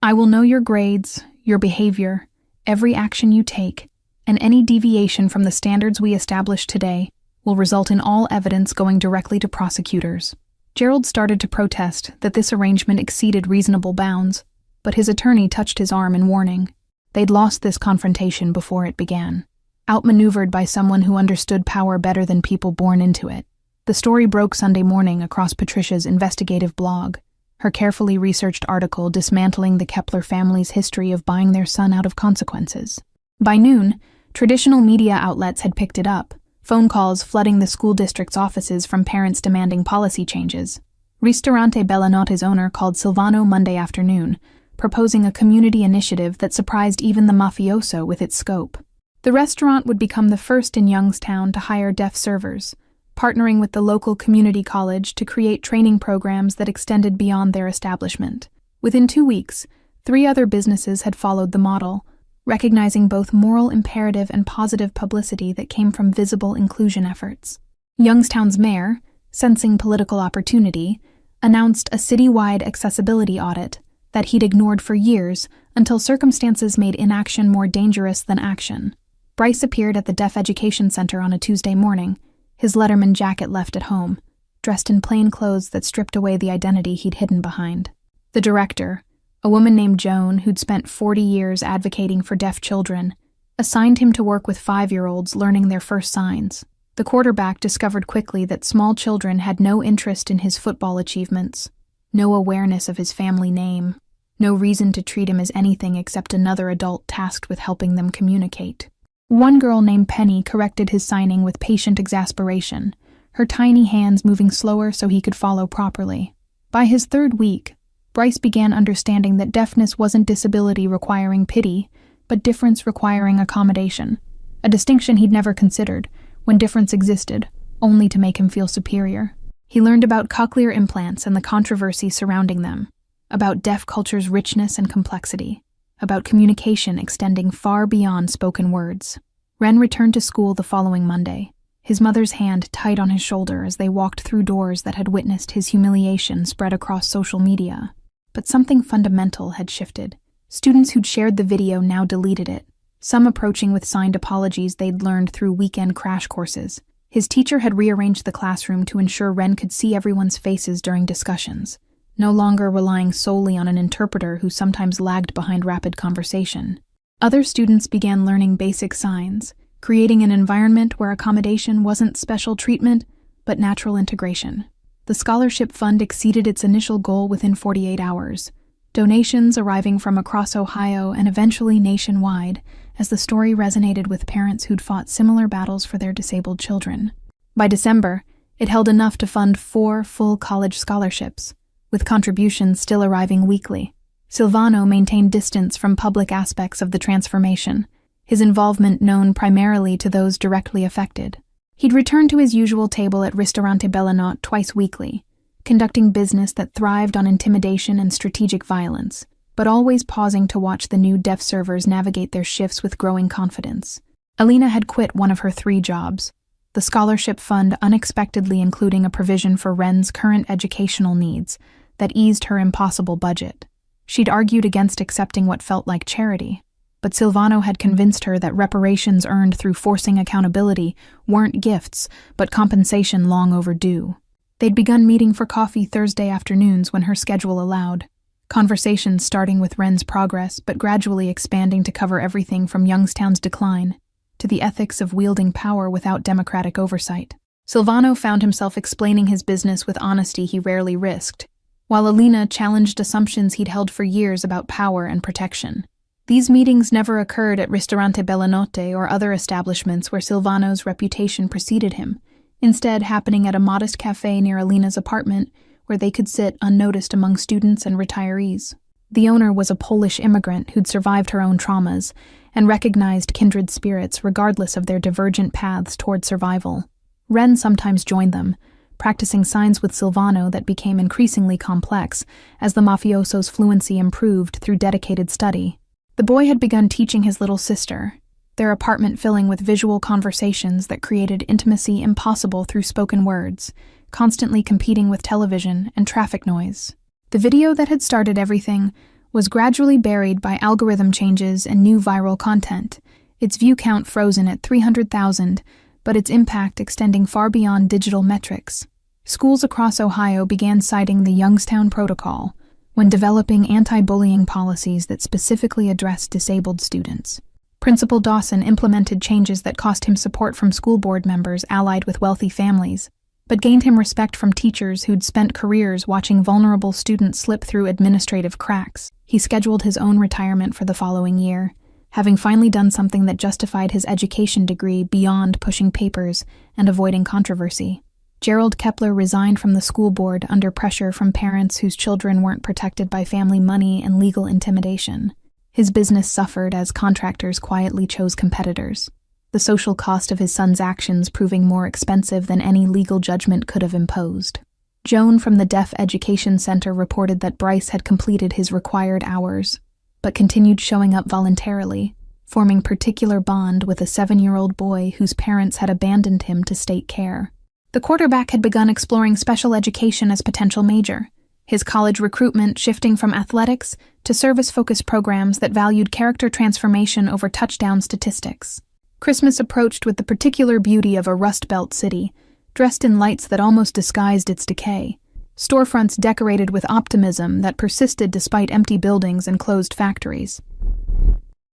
I will know your grades, your behavior, every action you take, and any deviation from the standards we established today will result in all evidence going directly to prosecutors." Gerald started to protest that this arrangement exceeded reasonable bounds, but his attorney touched his arm in warning. They'd lost this confrontation before it began, outmaneuvered by someone who understood power better than people born into it. The story broke Sunday morning across Patricia's investigative blog, her carefully researched article dismantling the Kepler family's history of buying their son out of consequences. By noon, traditional media outlets had picked it up, phone calls flooding the school district's offices from parents demanding policy changes. Ristorante Bellanotte's owner called Silvano Monday afternoon, proposing a community initiative that surprised even the mafioso with its scope. The restaurant would become the first in Youngstown to hire deaf servers, partnering with the local community college to create training programs that extended beyond their establishment. Within 2 weeks, 3 other businesses had followed the model, recognizing both moral imperative and positive publicity that came from visible inclusion efforts. Youngstown's mayor, sensing political opportunity, announced a citywide accessibility audit that he'd ignored for years until circumstances made inaction more dangerous than action. Bryce appeared at the Deaf Education Center on a Tuesday morning, his Letterman jacket left at home, dressed in plain clothes that stripped away the identity he'd hidden behind. The director, a woman named Joan who'd spent 40 years advocating for deaf children, assigned him to work with 5-year-olds learning their first signs. The quarterback discovered quickly that small children had no interest in his football achievements, no awareness of his family name, no reason to treat him as anything except another adult tasked with helping them communicate. One girl named Penny corrected his signing with patient exasperation, her tiny hands moving slower so he could follow properly. By his 3rd week, Bryce began understanding that deafness wasn't disability requiring pity, but difference requiring accommodation, a distinction he'd never considered, when difference existed, only to make him feel superior. He learned about cochlear implants and the controversy surrounding them, about deaf culture's richness and complexity, about communication extending far beyond spoken words. Ren returned to school the following Monday, his mother's hand tight on his shoulder as they walked through doors that had witnessed his humiliation spread across social media. But something fundamental had shifted. Students who'd shared the video now deleted it, some approaching with signed apologies they'd learned through weekend crash courses. His teacher had rearranged the classroom to ensure Ren could see everyone's faces during discussions, no longer relying solely on an interpreter who sometimes lagged behind rapid conversation. Other students began learning basic signs, creating an environment where accommodation wasn't special treatment, but natural integration. The scholarship fund exceeded its initial goal within 48 hours, donations arriving from across Ohio and eventually nationwide, as the story resonated with parents who'd fought similar battles for their disabled children. By December, it held enough to fund 4 full college scholarships, with contributions still arriving weekly. Silvano maintained distance from public aspects of the transformation, his involvement known primarily to those directly affected. He'd return to his usual table at Ristorante Bellanotte twice weekly, conducting business that thrived on intimidation and strategic violence, but always pausing to watch the new deaf servers navigate their shifts with growing confidence. Alina had quit one of her 3 jobs, the scholarship fund unexpectedly including a provision for Ren's current educational needs that eased her impossible budget. She'd argued against accepting what felt like charity, but Silvano had convinced her that reparations earned through forcing accountability weren't gifts, but compensation long overdue. They'd begun meeting for coffee Thursday afternoons when her schedule allowed, conversations starting with Ren's progress but gradually expanding to cover everything from Youngstown's decline to the ethics of wielding power without democratic oversight. Silvano found himself explaining his business with honesty he rarely risked, while Alina challenged assumptions he'd held for years about power and protection. These meetings never occurred at Ristorante Bellanotte or other establishments where Silvano's reputation preceded him, instead happening at a modest cafe near Alina's apartment where they could sit unnoticed among students and retirees. The owner was a Polish immigrant who'd survived her own traumas and recognized kindred spirits regardless of their divergent paths toward survival. Ren sometimes joined them, practicing signs with Silvano that became increasingly complex as the mafioso's fluency improved through dedicated study. The boy had begun teaching his little sister, their apartment filling with visual conversations that created intimacy impossible through spoken words, constantly competing with television and traffic noise. The video that had started everything was gradually buried by algorithm changes and new viral content, its view count frozen at 300,000, but its impact extending far beyond digital metrics. Schools across Ohio began citing the Youngstown Protocol when developing anti-bullying policies that specifically addressed disabled students. Principal Dawson implemented changes that cost him support from school board members allied with wealthy families, but gained him respect from teachers who'd spent careers watching vulnerable students slip through administrative cracks. He scheduled his own retirement for the following year, having finally done something that justified his education degree beyond pushing papers and avoiding controversy. Gerald Kepler resigned from the school board under pressure from parents whose children weren't protected by family money and legal intimidation. His business suffered as contractors quietly chose competitors, the social cost of his son's actions proving more expensive than any legal judgment could have imposed. Joan from the Deaf Education Center reported that Bryce had completed his required hours, but continued showing up voluntarily, forming particular bond with a 7-year-old boy whose parents had abandoned him to state care. The quarterback had begun exploring special education as potential major, his college recruitment shifting from athletics to service-focused programs that valued character transformation over touchdown statistics. Christmas approached with the particular beauty of a Rust Belt city, dressed in lights that almost disguised its decay, storefronts decorated with optimism that persisted despite empty buildings and closed factories.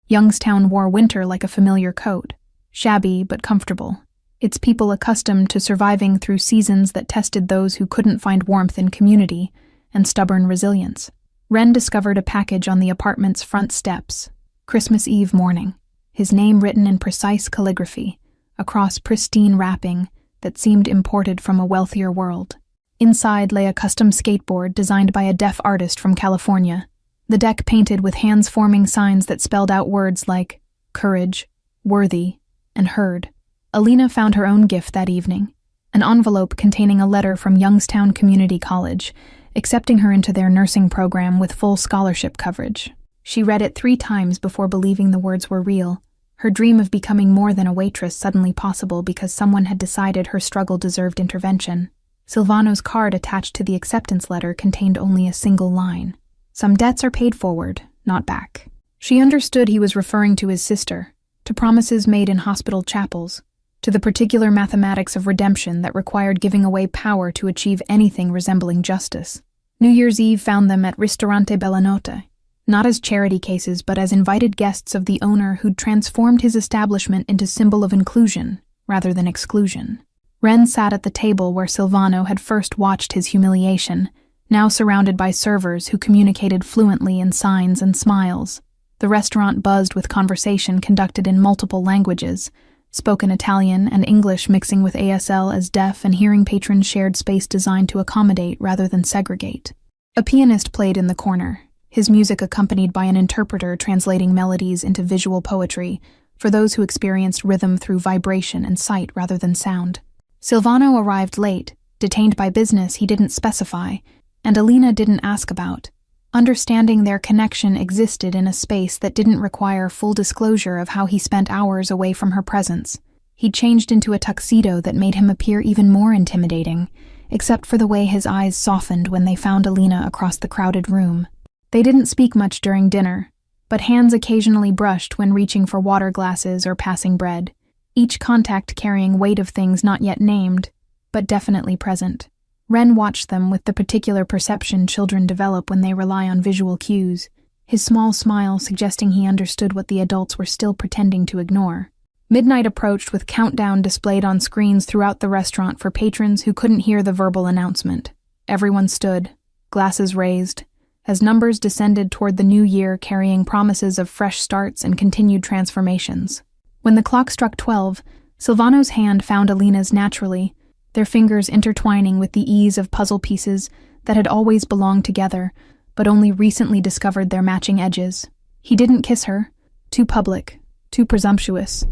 Youngstown wore winter like a familiar coat, shabby but comfortable, its people accustomed to surviving through seasons that tested those who couldn't find warmth in community and stubborn resilience. Ren discovered a package on the apartment's front steps, Christmas Eve morning, his name written in precise calligraphy, across pristine wrapping that seemed imported from a wealthier world. Inside lay a custom skateboard designed by a deaf artist from California, the deck painted with hands-forming signs that spelled out words like courage, worthy, and heard. Alina found her own gift that evening, an envelope containing a letter from Youngstown Community College, accepting her into their nursing program with full scholarship coverage. She read it 3 times before believing the words were real, her dream of becoming more than a waitress suddenly possible because someone had decided her struggle deserved intervention. Silvano's card attached to the acceptance letter contained only a single line. Some debts are paid forward, not back. She understood he was referring to his sister, to promises made in hospital chapels, to the particular mathematics of redemption that required giving away power to achieve anything resembling justice. New Year's Eve found them at Ristorante Bellanotte, not as charity cases but as invited guests of the owner who'd transformed his establishment into symbol of inclusion rather than exclusion. Ren sat at the table where Silvano had first watched his humiliation, now surrounded by servers who communicated fluently in signs and smiles. The restaurant buzzed with conversation conducted in multiple languages, spoken Italian and English mixing with ASL as deaf and hearing patrons shared space designed to accommodate rather than segregate. A pianist played in the corner, his music accompanied by an interpreter translating melodies into visual poetry for those who experienced rhythm through vibration and sight rather than sound. Silvano arrived late, detained by business he didn't specify, and Alina didn't ask about. Understanding their connection existed in a space that didn't require full disclosure of how he spent hours away from her presence. He'd changed into a tuxedo that made him appear even more intimidating, except for the way his eyes softened when they found Alina across the crowded room. They didn't speak much during dinner, but hands occasionally brushed when reaching for water glasses or passing bread, each contact carrying weight of things not yet named, but definitely present. Ren watched them with the particular perception children develop when they rely on visual cues, his small smile suggesting he understood what the adults were still pretending to ignore. Midnight approached with countdown displayed on screens throughout the restaurant for patrons who couldn't hear the verbal announcement. Everyone stood, glasses raised, as numbers descended toward the new year carrying promises of fresh starts and continued transformations. When the clock struck 12, Silvano's hand found Alina's naturally, their fingers intertwining with the ease of puzzle pieces that had always belonged together, but only recently discovered their matching edges. He didn't kiss her, too public, too presumptuous,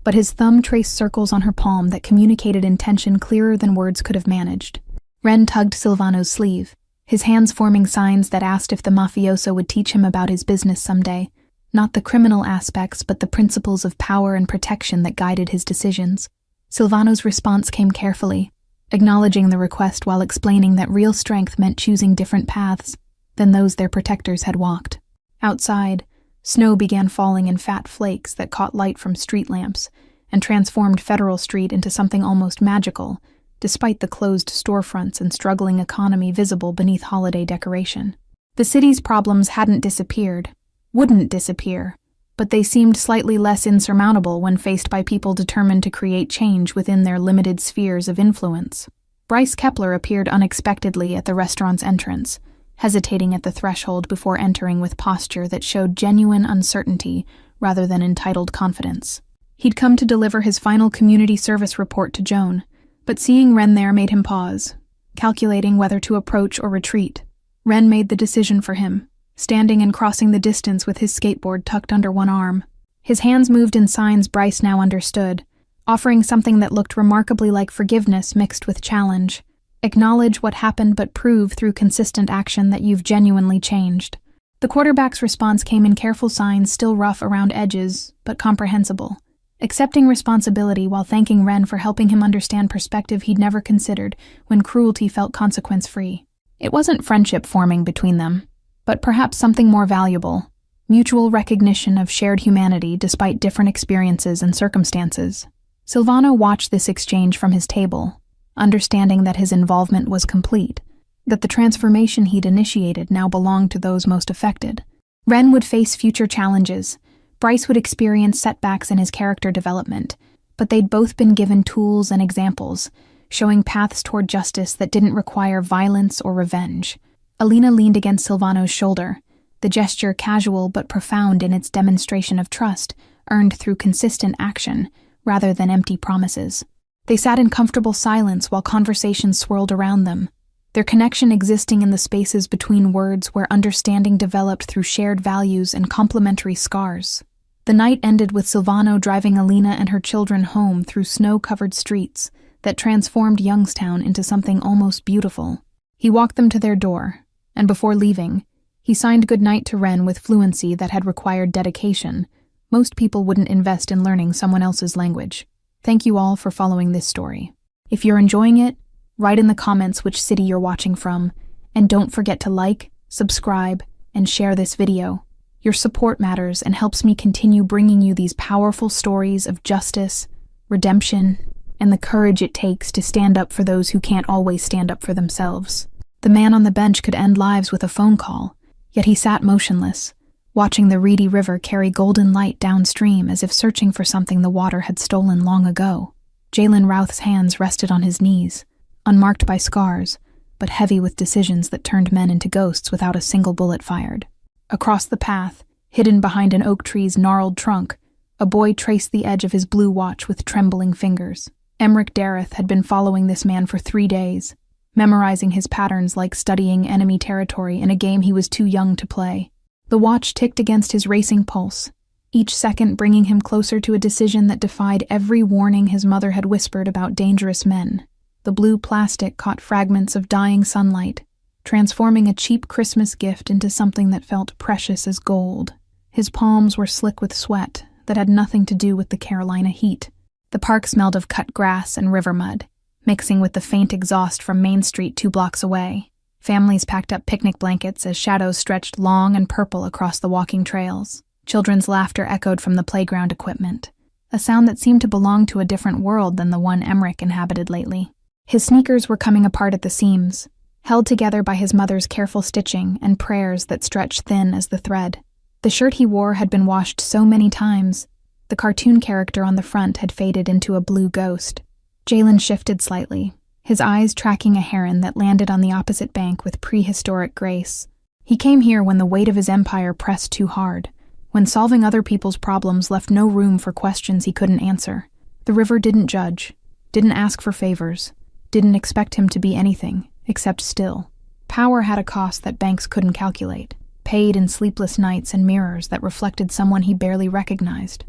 but his thumb traced circles on her palm that communicated intention clearer than words could have managed. Ren tugged Silvano's sleeve, his hands forming signs that asked if the mafioso would teach him about his business someday, not the criminal aspects but the principles of power and protection that guided his decisions. Silvano's response came carefully, acknowledging the request while explaining that real strength meant choosing different paths than those their protectors had walked. Outside, snow began falling in fat flakes that caught light from street lamps and transformed Federal Street into something almost magical, despite the closed storefronts and struggling economy visible beneath holiday decoration. The city's problems hadn't disappeared, wouldn't disappear, but they seemed slightly less insurmountable when faced by people determined to create change within their limited spheres of influence. Bryce Kepler appeared unexpectedly at the restaurant's entrance, hesitating at the threshold before entering with posture that showed genuine uncertainty rather than entitled confidence. He'd come to deliver his final community service report to Joan, but seeing Ren there made him pause, calculating whether to approach or retreat. Ren made the decision for him, standing and crossing the distance with his skateboard tucked under one arm. His hands moved in signs Bryce now understood, offering something that looked remarkably like forgiveness mixed with challenge. Acknowledge what happened but prove through consistent action that you've genuinely changed. The quarterback's response came in careful signs still rough around edges, but comprehensible. Accepting responsibility while thanking Ren for helping him understand perspective he'd never considered when cruelty felt consequence-free. It wasn't friendship forming between them, but perhaps something more valuable, mutual recognition of shared humanity despite different experiences and circumstances. Silvano watched this exchange from his table, understanding that his involvement was complete, that the transformation he'd initiated now belonged to those most affected. Ren would face future challenges, Bryce would experience setbacks in his character development, but they'd both been given tools and examples, showing paths toward justice that didn't require violence or revenge. Alina leaned against Silvano's shoulder, the gesture casual but profound in its demonstration of trust, earned through consistent action rather than empty promises. They sat in comfortable silence while conversations swirled around them, their connection existing in the spaces between words where understanding developed through shared values and complementary scars. The night ended with Silvano driving Alina and her children home through snow-covered streets that transformed Youngstown into something almost beautiful. He walked them to their door, and before leaving, he signed goodnight to Ren with fluency that had required dedication. Most people wouldn't invest in learning someone else's language. Thank you all for following this story. If you're enjoying it, write in the comments which city you're watching from, and don't forget to like, subscribe, and share this video. Your support matters and helps me continue bringing you these powerful stories of justice, redemption, and the courage it takes to stand up for those who can't always stand up for themselves. The man on the bench could end lives with a phone call, yet he sat motionless, watching the reedy river carry golden light downstream as if searching for something the water had stolen long ago. Jalen Routh's hands rested on his knees, unmarked by scars, but heavy with decisions that turned men into ghosts without a single bullet fired. Across the path, hidden behind an oak tree's gnarled trunk, a boy traced the edge of his blue watch with trembling fingers. Emmerich Dareth had been following this man for 3 days, memorizing his patterns like studying enemy territory in a game he was too young to play. The watch ticked against his racing pulse, each second bringing him closer to a decision that defied every warning his mother had whispered about dangerous men. The blue plastic caught fragments of dying sunlight, transforming a cheap Christmas gift into something that felt precious as gold. His palms were slick with sweat that had nothing to do with the Carolina heat. The park smelled of cut grass and river mud, mixing with the faint exhaust from Main Street 2 blocks away. Families packed up picnic blankets as shadows stretched long and purple across the walking trails. Children's laughter echoed from the playground equipment, a sound that seemed to belong to a different world than the one Emmerich inhabited lately. His sneakers were coming apart at the seams, held together by his mother's careful stitching and prayers that stretched thin as the thread. The shirt he wore had been washed so many times, the cartoon character on the front had faded into a blue ghost. Jalen shifted slightly, his eyes tracking a heron that landed on the opposite bank with prehistoric grace. He came here when the weight of his empire pressed too hard, when solving other people's problems left no room for questions he couldn't answer. The river didn't judge, didn't ask for favors, didn't expect him to be anything, except still. Power had a cost that banks couldn't calculate, paid in sleepless nights and mirrors that reflected someone he barely recognized.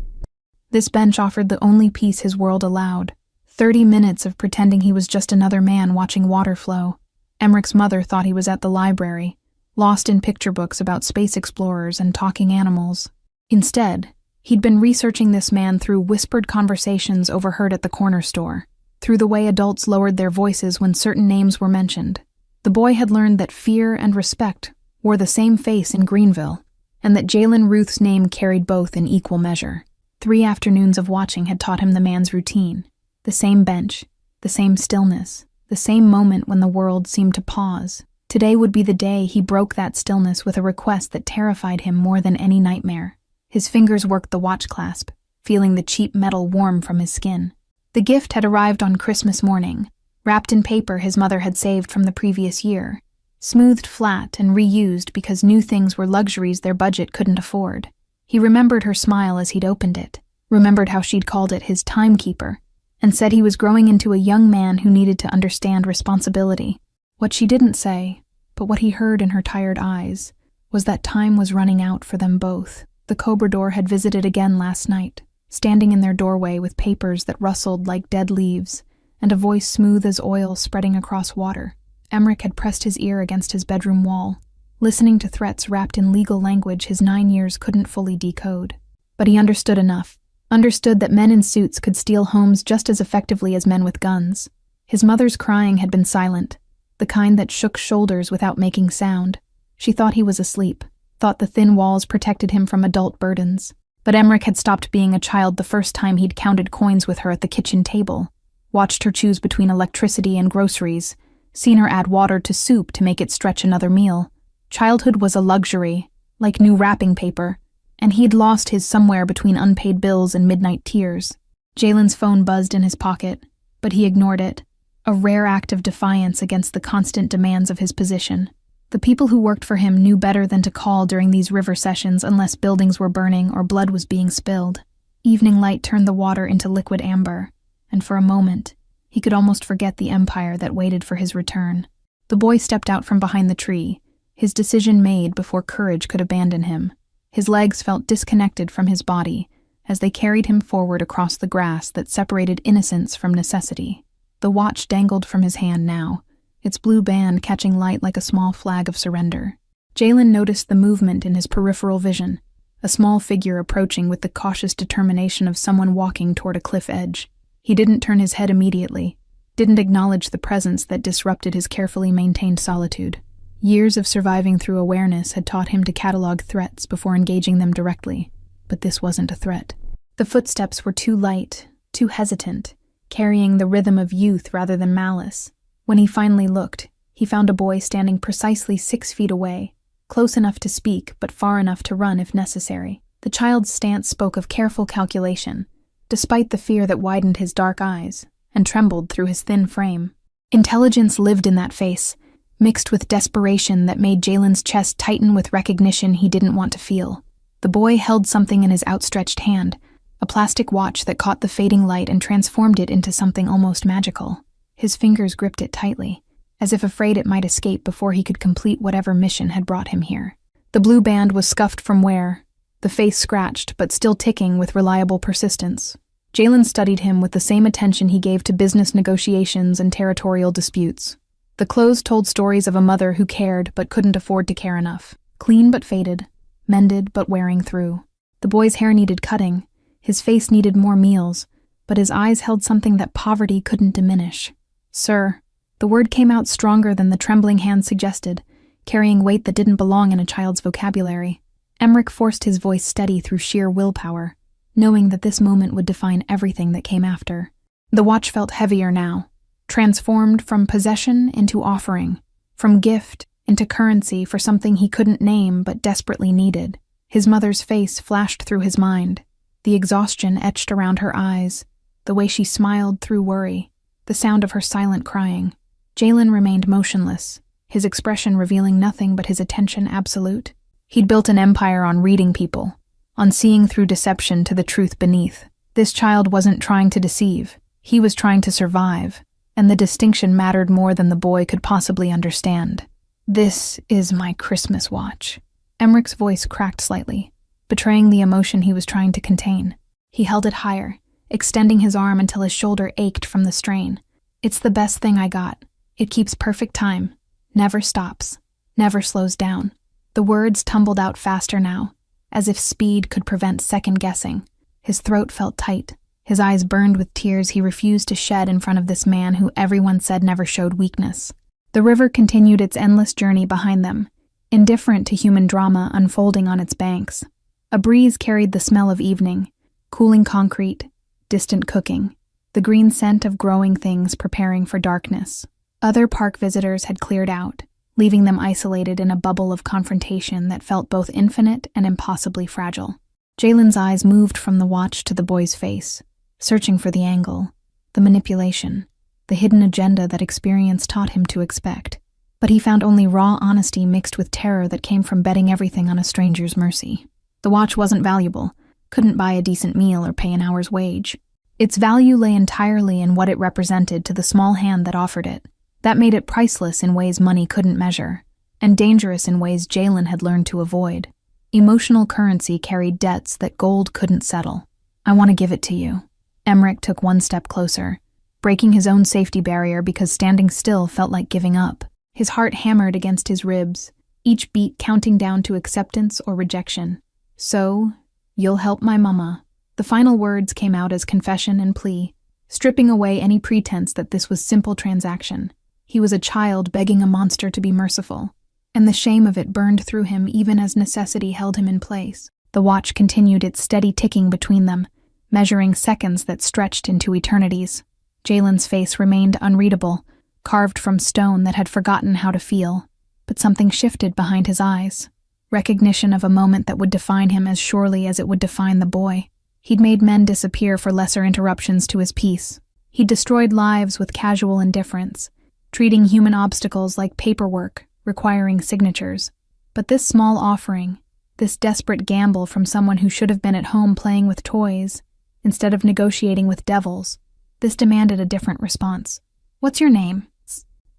This bench offered the only peace his world allowed, 30 minutes of pretending he was just another man watching water flow. Emmerich's mother thought he was at the library, lost in picture books about space explorers and talking animals. Instead, he'd been researching this man through whispered conversations overheard at the corner store, through the way adults lowered their voices when certain names were mentioned. The boy had learned that fear and respect wore the same face in Greenville, and that Jalen Ruth's name carried both in equal measure. 3 afternoons of watching had taught him the man's routine. The same bench, the same stillness, the same moment when the world seemed to pause. Today would be the day he broke that stillness with a request that terrified him more than any nightmare. His fingers worked the watch clasp, feeling the cheap metal warm from his skin. The gift had arrived on Christmas morning, wrapped in paper his mother had saved from the previous year, smoothed flat and reused because new things were luxuries their budget couldn't afford. He remembered her smile as he'd opened it, remembered how she'd called it his timekeeper, and said he was growing into a young man who needed to understand responsibility. What she didn't say, but what he heard in her tired eyes, was that time was running out for them both. The Cobrador had visited again last night, standing in their doorway with papers that rustled like dead leaves, and a voice smooth as oil spreading across water. Emmerich had pressed his ear against his bedroom wall, listening to threats wrapped in legal language his 9 years couldn't fully decode. But he understood enough, understood that men in suits could steal homes just as effectively as men with guns. His mother's crying had been silent, the kind that shook shoulders without making sound. She thought he was asleep, thought the thin walls protected him from adult burdens. But Emmerich had stopped being a child the first time he'd counted coins with her at the kitchen table, watched her choose between electricity and groceries, seen her add water to soup to make it stretch another meal. Childhood was a luxury, like new wrapping paper, and he'd lost his somewhere between unpaid bills and midnight tears. Jalen's phone buzzed in his pocket, but he ignored it, a rare act of defiance against the constant demands of his position. The people who worked for him knew better than to call during these river sessions unless buildings were burning or blood was being spilled. Evening light turned the water into liquid amber, and for a moment, he could almost forget the empire that waited for his return. The boy stepped out from behind the tree, his decision made before courage could abandon him. His legs felt disconnected from his body as they carried him forward across the grass that separated innocence from necessity. The watch dangled from his hand now, its blue band catching light like a small flag of surrender. Jalen noticed the movement in his peripheral vision, a small figure approaching with the cautious determination of someone walking toward a cliff edge. He didn't turn his head immediately, didn't acknowledge the presence that disrupted his carefully maintained solitude. Years of surviving through awareness had taught him to catalog threats before engaging them directly, but this wasn't a threat. The footsteps were too light, too hesitant, carrying the rhythm of youth rather than malice. When he finally looked, he found a boy standing precisely 6 feet away, close enough to speak but far enough to run if necessary. The child's stance spoke of careful calculation, despite the fear that widened his dark eyes and trembled through his thin frame. Intelligence lived in that face, mixed with desperation that made Jalen's chest tighten with recognition he didn't want to feel. The boy held something in his outstretched hand, a plastic watch that caught the fading light and transformed it into something almost magical. His fingers gripped it tightly, as if afraid it might escape before he could complete whatever mission had brought him here. The blue band was scuffed from wear, the face scratched but still ticking with reliable persistence. Jalen studied him with the same attention he gave to business negotiations and territorial disputes. The clothes told stories of a mother who cared but couldn't afford to care enough. Clean but faded, mended but wearing through. The boy's hair needed cutting, his face needed more meals, but his eyes held something that poverty couldn't diminish. "Sir." The word came out stronger than the trembling hand suggested, carrying weight that didn't belong in a child's vocabulary. Emmerich forced his voice steady through sheer willpower, knowing that this moment would define everything that came after. The watch felt heavier now, transformed from possession into offering, from gift into currency for something he couldn't name but desperately needed. His mother's face flashed through his mind, the exhaustion etched around her eyes, the way she smiled through worry, the sound of her silent crying. Jalen remained motionless, his expression revealing nothing but his attention absolute. He'd built an empire on reading people, on seeing through deception to the truth beneath. This child wasn't trying to deceive, he was trying to survive, and the distinction mattered more than the boy could possibly understand. "This is my Christmas watch." Emmerich's voice cracked slightly, betraying the emotion he was trying to contain. He held it higher, extending his arm until his shoulder ached from the strain. "It's the best thing I got. It keeps perfect time, never stops, never slows down." The words tumbled out faster now, as if speed could prevent second-guessing. His throat felt tight. His eyes burned with tears he refused to shed in front of this man who everyone said never showed weakness. The river continued its endless journey behind them, indifferent to human drama unfolding on its banks. A breeze carried the smell of evening, cooling concrete, distant cooking, the green scent of growing things preparing for darkness. Other park visitors had cleared out, leaving them isolated in a bubble of confrontation that felt both infinite and impossibly fragile. Jalen's eyes moved from the watch to the boy's face, searching for the angle, the manipulation, the hidden agenda that experience taught him to expect. But he found only raw honesty mixed with terror that came from betting everything on a stranger's mercy. The watch wasn't valuable, couldn't buy a decent meal or pay an hour's wage. Its value lay entirely in what it represented to the small hand that offered it. That made it priceless in ways money couldn't measure, and dangerous in ways Jalen had learned to avoid. Emotional currency carried debts that gold couldn't settle. "I want to give it to you." Emmerich took one step closer, breaking his own safety barrier because standing still felt like giving up. His heart hammered against his ribs, each beat counting down to acceptance or rejection. "So, you'll help my mama." The final words came out as confession and plea, stripping away any pretense that this was simple transaction. He was a child begging a monster to be merciful, and the shame of it burned through him even as necessity held him in place. The watch continued its steady ticking between them, measuring seconds that stretched into eternities. Jalen's face remained unreadable, carved from stone that had forgotten how to feel, but something shifted behind his eyes. Recognition of a moment that would define him as surely as it would define the boy. He'd made men disappear for lesser interruptions to his peace. He'd destroyed lives with casual indifference, treating human obstacles like paperwork, requiring signatures. But this small offering, this desperate gamble from someone who should have been at home playing with toys, instead of negotiating with devils, this demanded a different response. "What's your name?"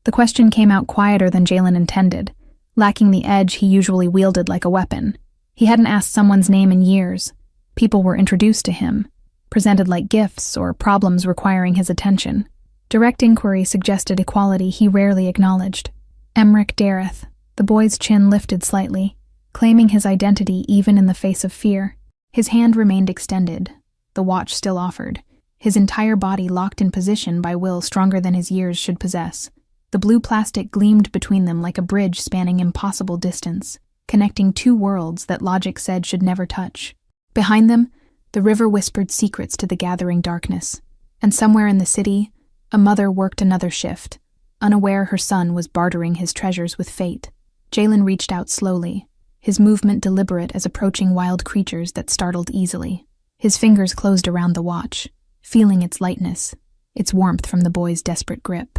The question came out quieter than Jalen intended, lacking the edge he usually wielded like a weapon. He hadn't asked someone's name in years. People were introduced to him, presented like gifts or problems requiring his attention. Direct inquiry suggested equality he rarely acknowledged. Emmerich Dareth. The boy's chin lifted slightly, claiming his identity even in the face of fear. His hand remained extended, the watch still offered, his entire body locked in position by will stronger than his years should possess. The blue plastic gleamed between them like a bridge spanning impossible distance, connecting two worlds that logic said should never touch. Behind them, the river whispered secrets to the gathering darkness, and somewhere in the city, a mother worked another shift, unaware her son was bartering his treasures with fate. Jalen reached out slowly, his movement deliberate as approaching wild creatures that startled easily. His fingers closed around the watch, feeling its lightness, its warmth from the boy's desperate grip.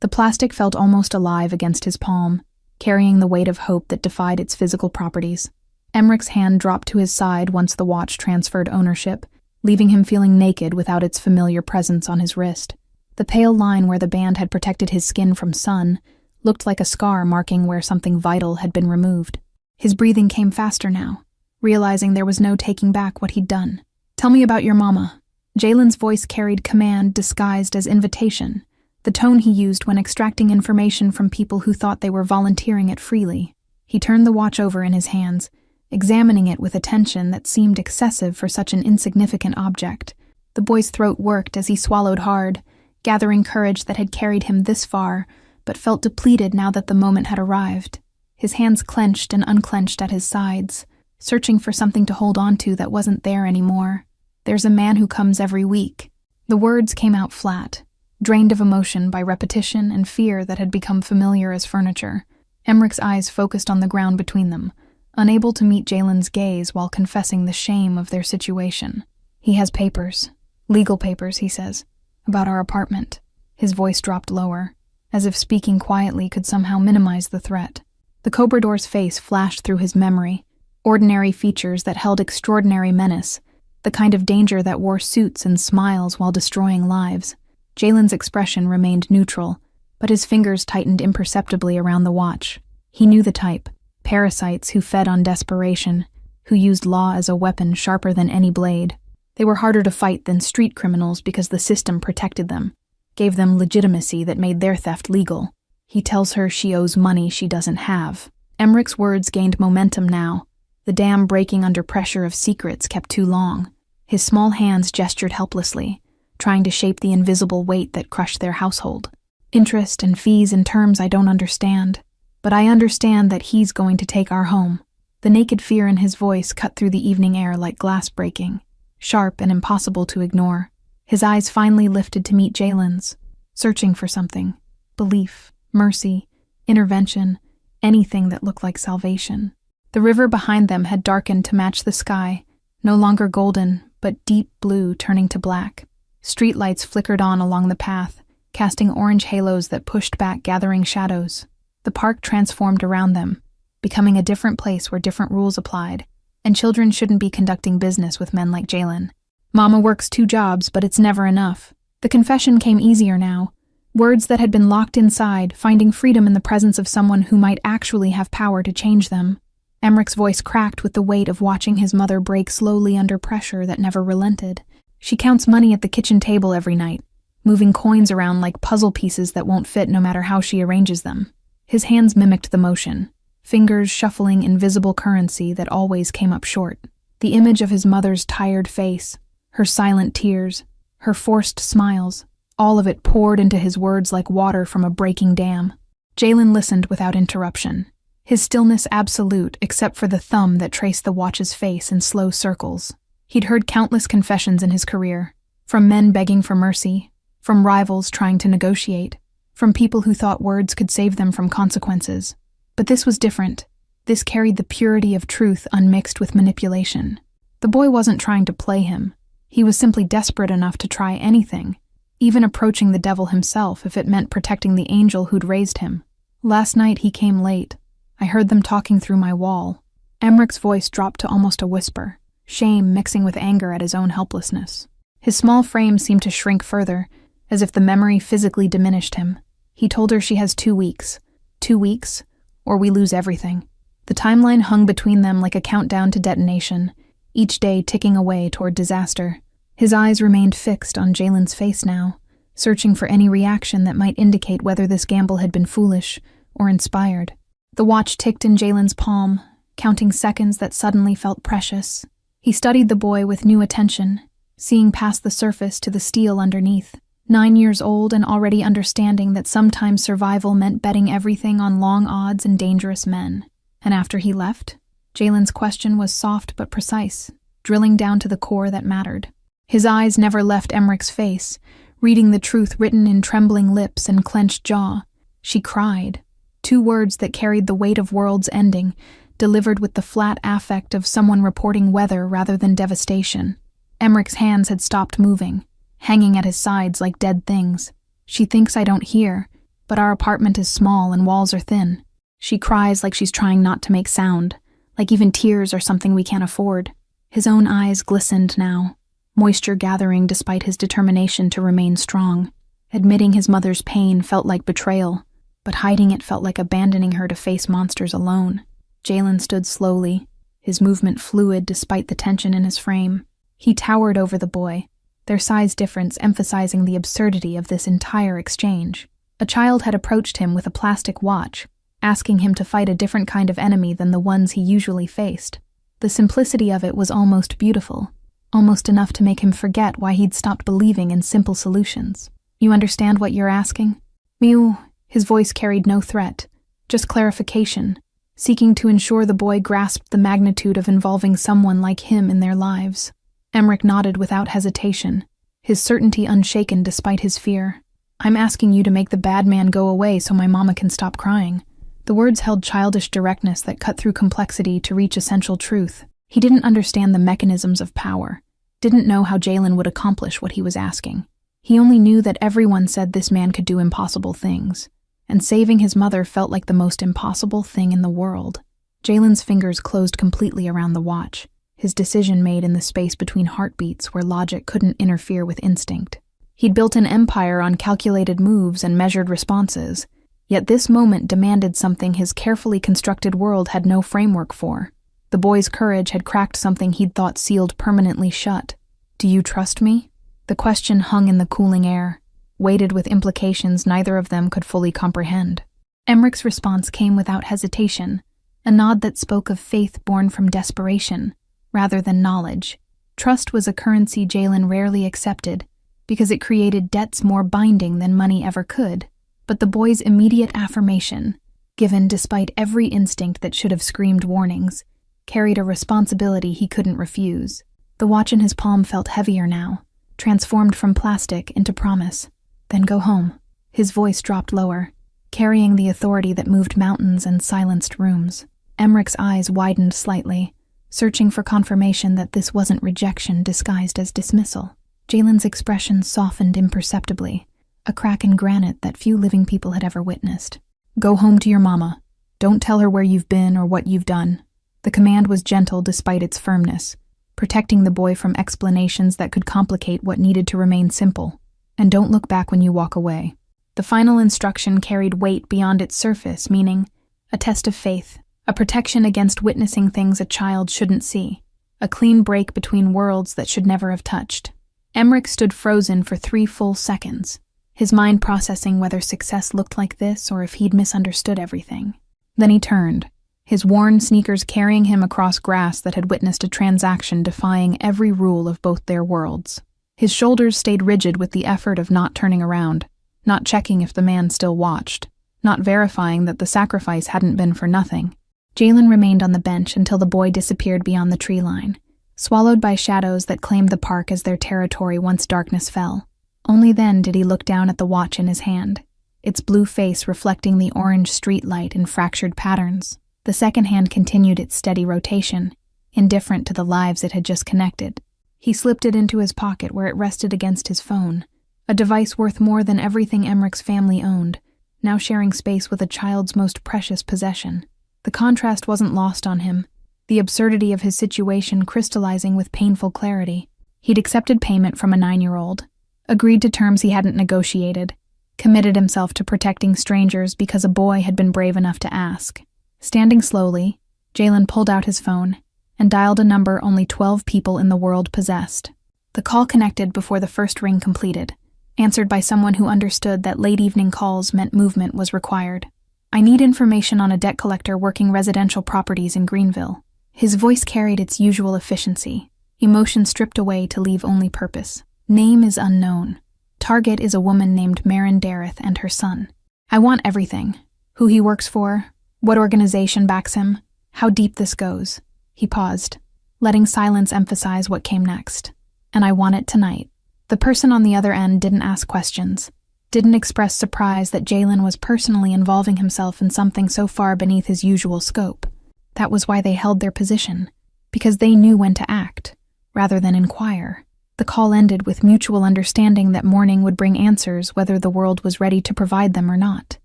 The plastic felt almost alive against his palm, carrying the weight of hope that defied its physical properties. Emmerich's hand dropped to his side once the watch transferred ownership, leaving him feeling naked without its familiar presence on his wrist. The pale line where the band had protected his skin from sun looked like a scar marking where something vital had been removed. His breathing came faster now, realizing there was no taking back what he'd done. "Tell me about your mama." Jalen's voice carried command disguised as invitation, the tone he used when extracting information from people who thought they were volunteering it freely. He turned the watch over in his hands, examining it with attention that seemed excessive for such an insignificant object. The boy's throat worked as he swallowed hard, gathering courage that had carried him this far, but felt depleted now that the moment had arrived. His hands clenched and unclenched at his sides, searching for something to hold on to that wasn't there anymore. "There's a man who comes every week." The words came out flat, drained of emotion by repetition and fear that had become familiar as furniture. Emmerich eyes focused on the ground between them, unable to meet Jalen's gaze while confessing the shame of their situation. "He has papers. Legal papers, he says. About our apartment." His voice dropped lower, as if speaking quietly could somehow minimize the threat. The Cobrador's face flashed through his memory, ordinary features that held extraordinary menace, the kind of danger that wore suits and smiles while destroying lives. Jalen's expression remained neutral, but his fingers tightened imperceptibly around the watch. He knew the type, parasites who fed on desperation, who used law as a weapon sharper than any blade. They were harder to fight than street criminals because the system protected them, gave them legitimacy that made their theft legal. He tells her she owes money she doesn't have. Emmerich's words gained momentum now. The dam breaking under pressure of secrets kept too long. His small hands gestured helplessly, trying to shape the invisible weight that crushed their household. "Interest and fees and terms I don't understand, but I understand that he's going to take our home." The naked fear in his voice cut through the evening air like glass breaking, sharp and impossible to ignore. His eyes finally lifted to meet Jalen's, searching for something. Belief, mercy, intervention, anything that looked like salvation. The river behind them had darkened to match the sky, no longer golden, but deep blue turning to black. Streetlights flickered on along the path, casting orange halos that pushed back gathering shadows. The park transformed around them, becoming a different place where different rules applied, and children shouldn't be conducting business with men like Jalen. "Mama works 2 jobs, but it's never enough." The confession came easier now. Words that had been locked inside, finding freedom in the presence of someone who might actually have power to change them. Emmerich's voice cracked with the weight of watching his mother break slowly under pressure that never relented. "She counts money at the kitchen table every night, moving coins around like puzzle pieces that won't fit no matter how she arranges them." His hands mimicked the motion, fingers shuffling invisible currency that always came up short. The image of his mother's tired face, her silent tears, her forced smiles, all of it poured into his words like water from a breaking dam. Jalen listened without interruption, his stillness absolute except for the thumb that traced the watch's face in slow circles. He'd heard countless confessions in his career, from men begging for mercy, from rivals trying to negotiate, from people who thought words could save them from consequences. But this was different. This carried the purity of truth unmixed with manipulation. The boy wasn't trying to play him. He was simply desperate enough to try anything, even approaching the devil himself if it meant protecting the angel who'd raised him. "Last night he came late. I heard them talking through my wall." Emmerich's voice dropped to almost a whisper, shame mixing with anger at his own helplessness. His small frame seemed to shrink further, as if the memory physically diminished him. He told her she has 2 weeks. 2 weeks, or we lose everything. The timeline hung between them like a countdown to detonation, each day ticking away toward disaster. His eyes remained fixed on Jalen's face now, searching for any reaction that might indicate whether this gamble had been foolish or inspired. The watch ticked in Jalen's palm, counting seconds that suddenly felt precious. He studied the boy with new attention, seeing past the surface to the steel underneath. 9 years old and already understanding that sometimes survival meant betting everything on long odds and dangerous men. And after he left, Jalen's question was soft but precise, drilling down to the core that mattered. His eyes never left Emmerich's face, reading the truth written in trembling lips and clenched jaw. She cried. 2 words that carried the weight of worlds ending, delivered with the flat affect of someone reporting weather rather than devastation. Emmerich's hands had stopped moving, hanging at his sides like dead things. "She thinks I don't hear, but our apartment is small and walls are thin. She cries like she's trying not to make sound, like even tears are something we can't afford." His own eyes glistened now, moisture gathering despite his determination to remain strong. Admitting his mother's pain felt like betrayal, but hiding it felt like abandoning her to face monsters alone. Jalen stood slowly, his movement fluid despite the tension in his frame. He towered over the boy, their size difference emphasizing the absurdity of this entire exchange. A child had approached him with a plastic watch, asking him to fight a different kind of enemy than the ones he usually faced. The simplicity of it was almost beautiful, almost enough to make him forget why he'd stopped believing in simple solutions. "You understand what you're asking?" Mew. His voice carried no threat, just clarification, seeking to ensure the boy grasped the magnitude of involving someone like him in their lives. Emmerich nodded without hesitation, his certainty unshaken despite his fear. "I'm asking you to make the bad man go away so my mama can stop crying." The words held childish directness that cut through complexity to reach essential truth. He didn't understand the mechanisms of power, didn't know how Jalen would accomplish what he was asking. He only knew that everyone said this man could do impossible things, and saving his mother felt like the most impossible thing in the world. Jalen's fingers closed completely around the watch, his decision made in the space between heartbeats where logic couldn't interfere with instinct. He'd built an empire on calculated moves and measured responses, yet this moment demanded something his carefully constructed world had no framework for. The boy's courage had cracked something he'd thought sealed permanently shut. "Do you trust me?" The question hung in the cooling air, weighted with implications neither of them could fully comprehend. Emmerich's response came without hesitation, a nod that spoke of faith born from desperation, rather than knowledge. Trust was a currency Jalen rarely accepted, because it created debts more binding than money ever could. But the boy's immediate affirmation, given despite every instinct that should have screamed warnings, carried a responsibility he couldn't refuse. The watch in his palm felt heavier now, transformed from plastic into promise. "Then go home." His voice dropped lower, carrying the authority that moved mountains and silenced rooms. Emmerich's eyes widened slightly, searching for confirmation that this wasn't rejection disguised as dismissal. Jalen's expression softened imperceptibly, a crack in granite that few living people had ever witnessed. "Go home to your mama. Don't tell her where you've been or what you've done." The command was gentle despite its firmness, protecting the boy from explanations that could complicate what needed to remain simple. "And don't look back when you walk away." The final instruction carried weight beyond its surface, meaning a test of faith, a protection against witnessing things a child shouldn't see, a clean break between worlds that should never have touched. Emmerich stood frozen for 3 full seconds, his mind processing whether success looked like this or if he'd misunderstood everything. Then he turned, his worn sneakers carrying him across grass that had witnessed a transaction defying every rule of both their worlds. His shoulders stayed rigid with the effort of not turning around, not checking if the man still watched, not verifying that the sacrifice hadn't been for nothing. Jalen remained on the bench until the boy disappeared beyond the tree line, swallowed by shadows that claimed the park as their territory once darkness fell. Only then did he look down at the watch in his hand, its blue face reflecting the orange street light in fractured patterns. The second hand continued its steady rotation, indifferent to the lives it had just connected. He slipped it into his pocket where it rested against his phone, a device worth more than everything Emmerich's family owned, now sharing space with a child's most precious possession. The contrast wasn't lost on him, the absurdity of his situation crystallizing with painful clarity. He'd accepted payment from a 9-year-old, agreed to terms he hadn't negotiated, committed himself to protecting strangers because a boy had been brave enough to ask. Standing slowly, Jalen pulled out his phone and dialed a number only 12 people in the world possessed. The call connected before the first ring completed, answered by someone who understood that late evening calls meant movement was required. "I need information on a debt collector working residential properties in Greenville." His voice carried its usual efficiency, emotion stripped away to leave only purpose. "Name is unknown. Target is a woman named Marin Dareth and her son. I want everything. Who he works for, what organization backs him, how deep this goes." He paused, letting silence emphasize what came next. "And I want it tonight." The person on the other end didn't ask questions, didn't express surprise that Jalen was personally involving himself in something so far beneath his usual scope. That was why they held their position, because they knew when to act, rather than inquire. The call ended with mutual understanding that morning would bring answers whether the world was ready to provide them or not.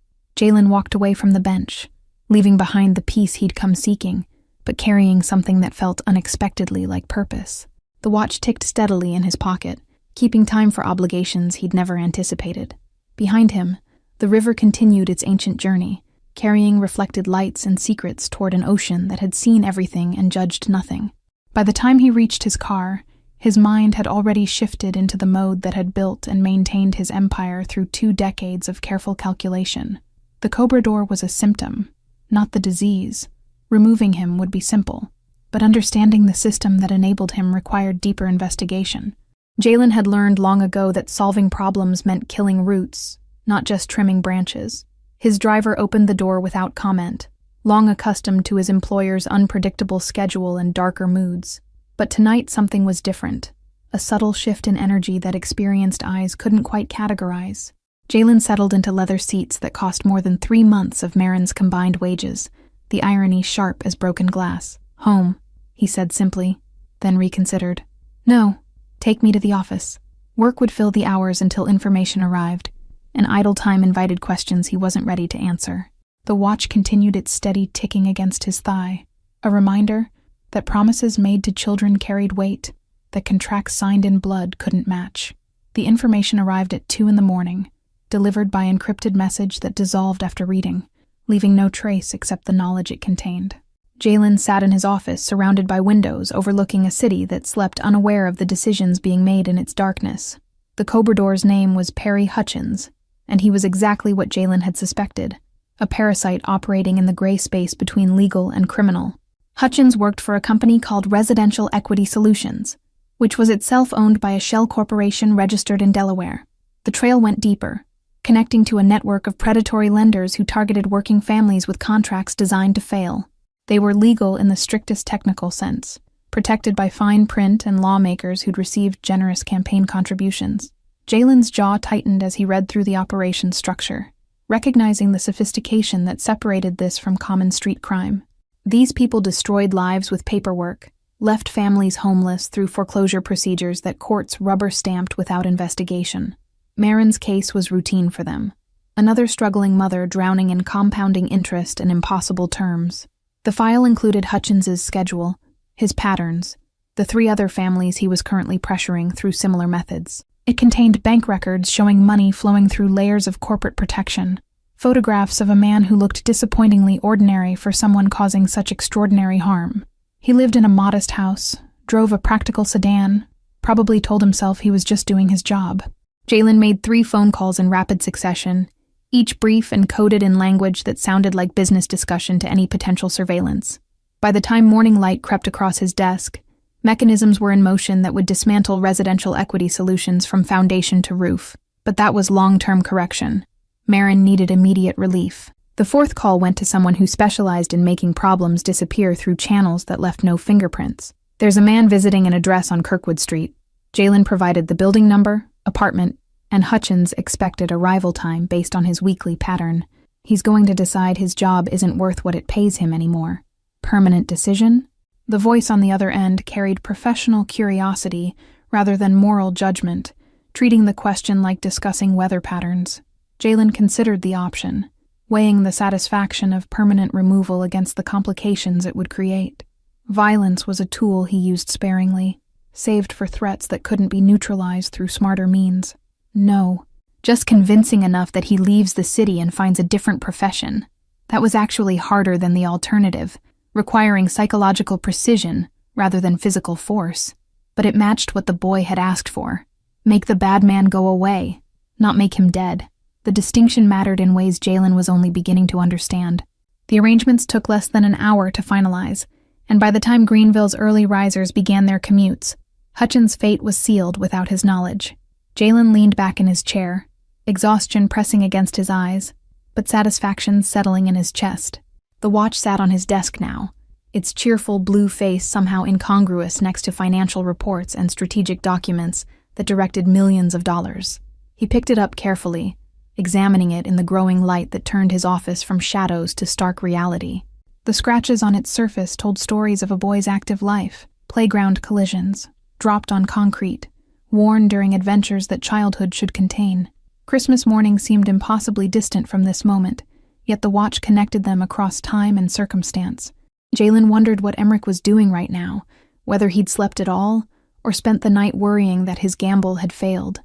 Jalen walked away from the bench, leaving behind the peace he'd come seeking, but carrying something that felt unexpectedly like purpose. The watch ticked steadily in his pocket, keeping time for obligations he'd never anticipated. Behind him, the river continued its ancient journey, carrying reflected lights and secrets toward an ocean that had seen everything and judged nothing. By the time he reached his car, his mind had already shifted into the mode that had built and maintained his empire through 2 decades of careful calculation. The Cobra door was a symptom, not the disease. Removing him would be simple. but understanding the system that enabled him required deeper investigation. Jalen had learned long ago that solving problems meant killing roots, not just trimming branches. His driver opened the door without comment, long accustomed to his employer's unpredictable schedule and darker moods. But tonight something was different, a subtle shift in energy that experienced eyes couldn't quite categorize. Jalen settled into leather seats that cost more than 3 months of Marin's combined wages, the irony sharp as broken glass. "Home," he said simply, then reconsidered. "No, take me to the office." Work would fill the hours until information arrived, and idle time invited questions he wasn't ready to answer. The watch continued its steady ticking against his thigh, a reminder that promises made to children carried weight that contracts signed in blood couldn't match. The information arrived at 2 in the morning, delivered by encrypted message that dissolved after reading, leaving no trace except the knowledge it contained. Jalen sat in his office surrounded by windows overlooking a city that slept unaware of the decisions being made in its darkness. The Cobrador's name was Perry Hutchins, and he was exactly what Jalen had suspected, a parasite operating in the gray space between legal and criminal. Hutchins worked for a company called Residential Equity Solutions, which was itself owned by a shell corporation registered in Delaware. The trail went deeper, connecting to a network of predatory lenders who targeted working families with contracts designed to fail. They were legal in the strictest technical sense, protected by fine print and lawmakers who'd received generous campaign contributions. Jalen's jaw tightened as he read through the operation structure, recognizing the sophistication that separated this from common street crime. These people destroyed lives with paperwork, left families homeless through foreclosure procedures that courts rubber-stamped without investigation. Marin's case was routine for them. Another struggling mother drowning in compounding interest and impossible terms. The file included Hutchins's schedule, his patterns, the 3 other families he was currently pressuring through similar methods. It contained bank records showing money flowing through layers of corporate protection, photographs of a man who looked disappointingly ordinary for someone causing such extraordinary harm. He lived in a modest house, drove a practical sedan, probably told himself he was just doing his job. Jalen made 3 phone calls in rapid succession, each brief and coded in language that sounded like business discussion to any potential surveillance. By the time morning light crept across his desk, mechanisms were in motion that would dismantle Residential Equity Solutions from foundation to roof. But that was long-term correction. Marin needed immediate relief. The 4th call went to someone who specialized in making problems disappear through channels that left no fingerprints. "There's a man visiting an address on Kirkwood Street." Jalen provided the building number, apartment, and Hutchins expected arrival time based on his weekly pattern. He's going to decide his job isn't worth what it pays him anymore. Permanent decision? The voice on the other end carried professional curiosity rather than moral judgment, treating the question like discussing weather patterns. Jalen considered the option, weighing the satisfaction of permanent removal against the complications it would create. Violence was a tool he used sparingly, saved for threats that couldn't be neutralized through smarter means. No, just convincing enough that he leaves the city and finds a different profession. That was actually harder than the alternative, requiring psychological precision rather than physical force. But it matched what the boy had asked for. Make the bad man go away, not make him dead. The distinction mattered in ways Jalen was only beginning to understand. The arrangements took less than an hour to finalize, and by the time Greenville's early risers began their commutes, Hutchins' fate was sealed without his knowledge. Jalen leaned back in his chair, exhaustion pressing against his eyes, but satisfaction settling in his chest. The watch sat on his desk now, its cheerful blue face somehow incongruous next to financial reports and strategic documents that directed millions of dollars. He picked it up carefully, examining it in the growing light that turned his office from shadows to stark reality. The scratches on its surface told stories of a boy's active life, playground collisions, dropped on concrete, worn during adventures that childhood should contain. Christmas morning seemed impossibly distant from this moment, yet the watch connected them across time and circumstance. Jalen wondered what Emmerich was doing right now, whether he'd slept at all, or spent the night worrying that his gamble had failed.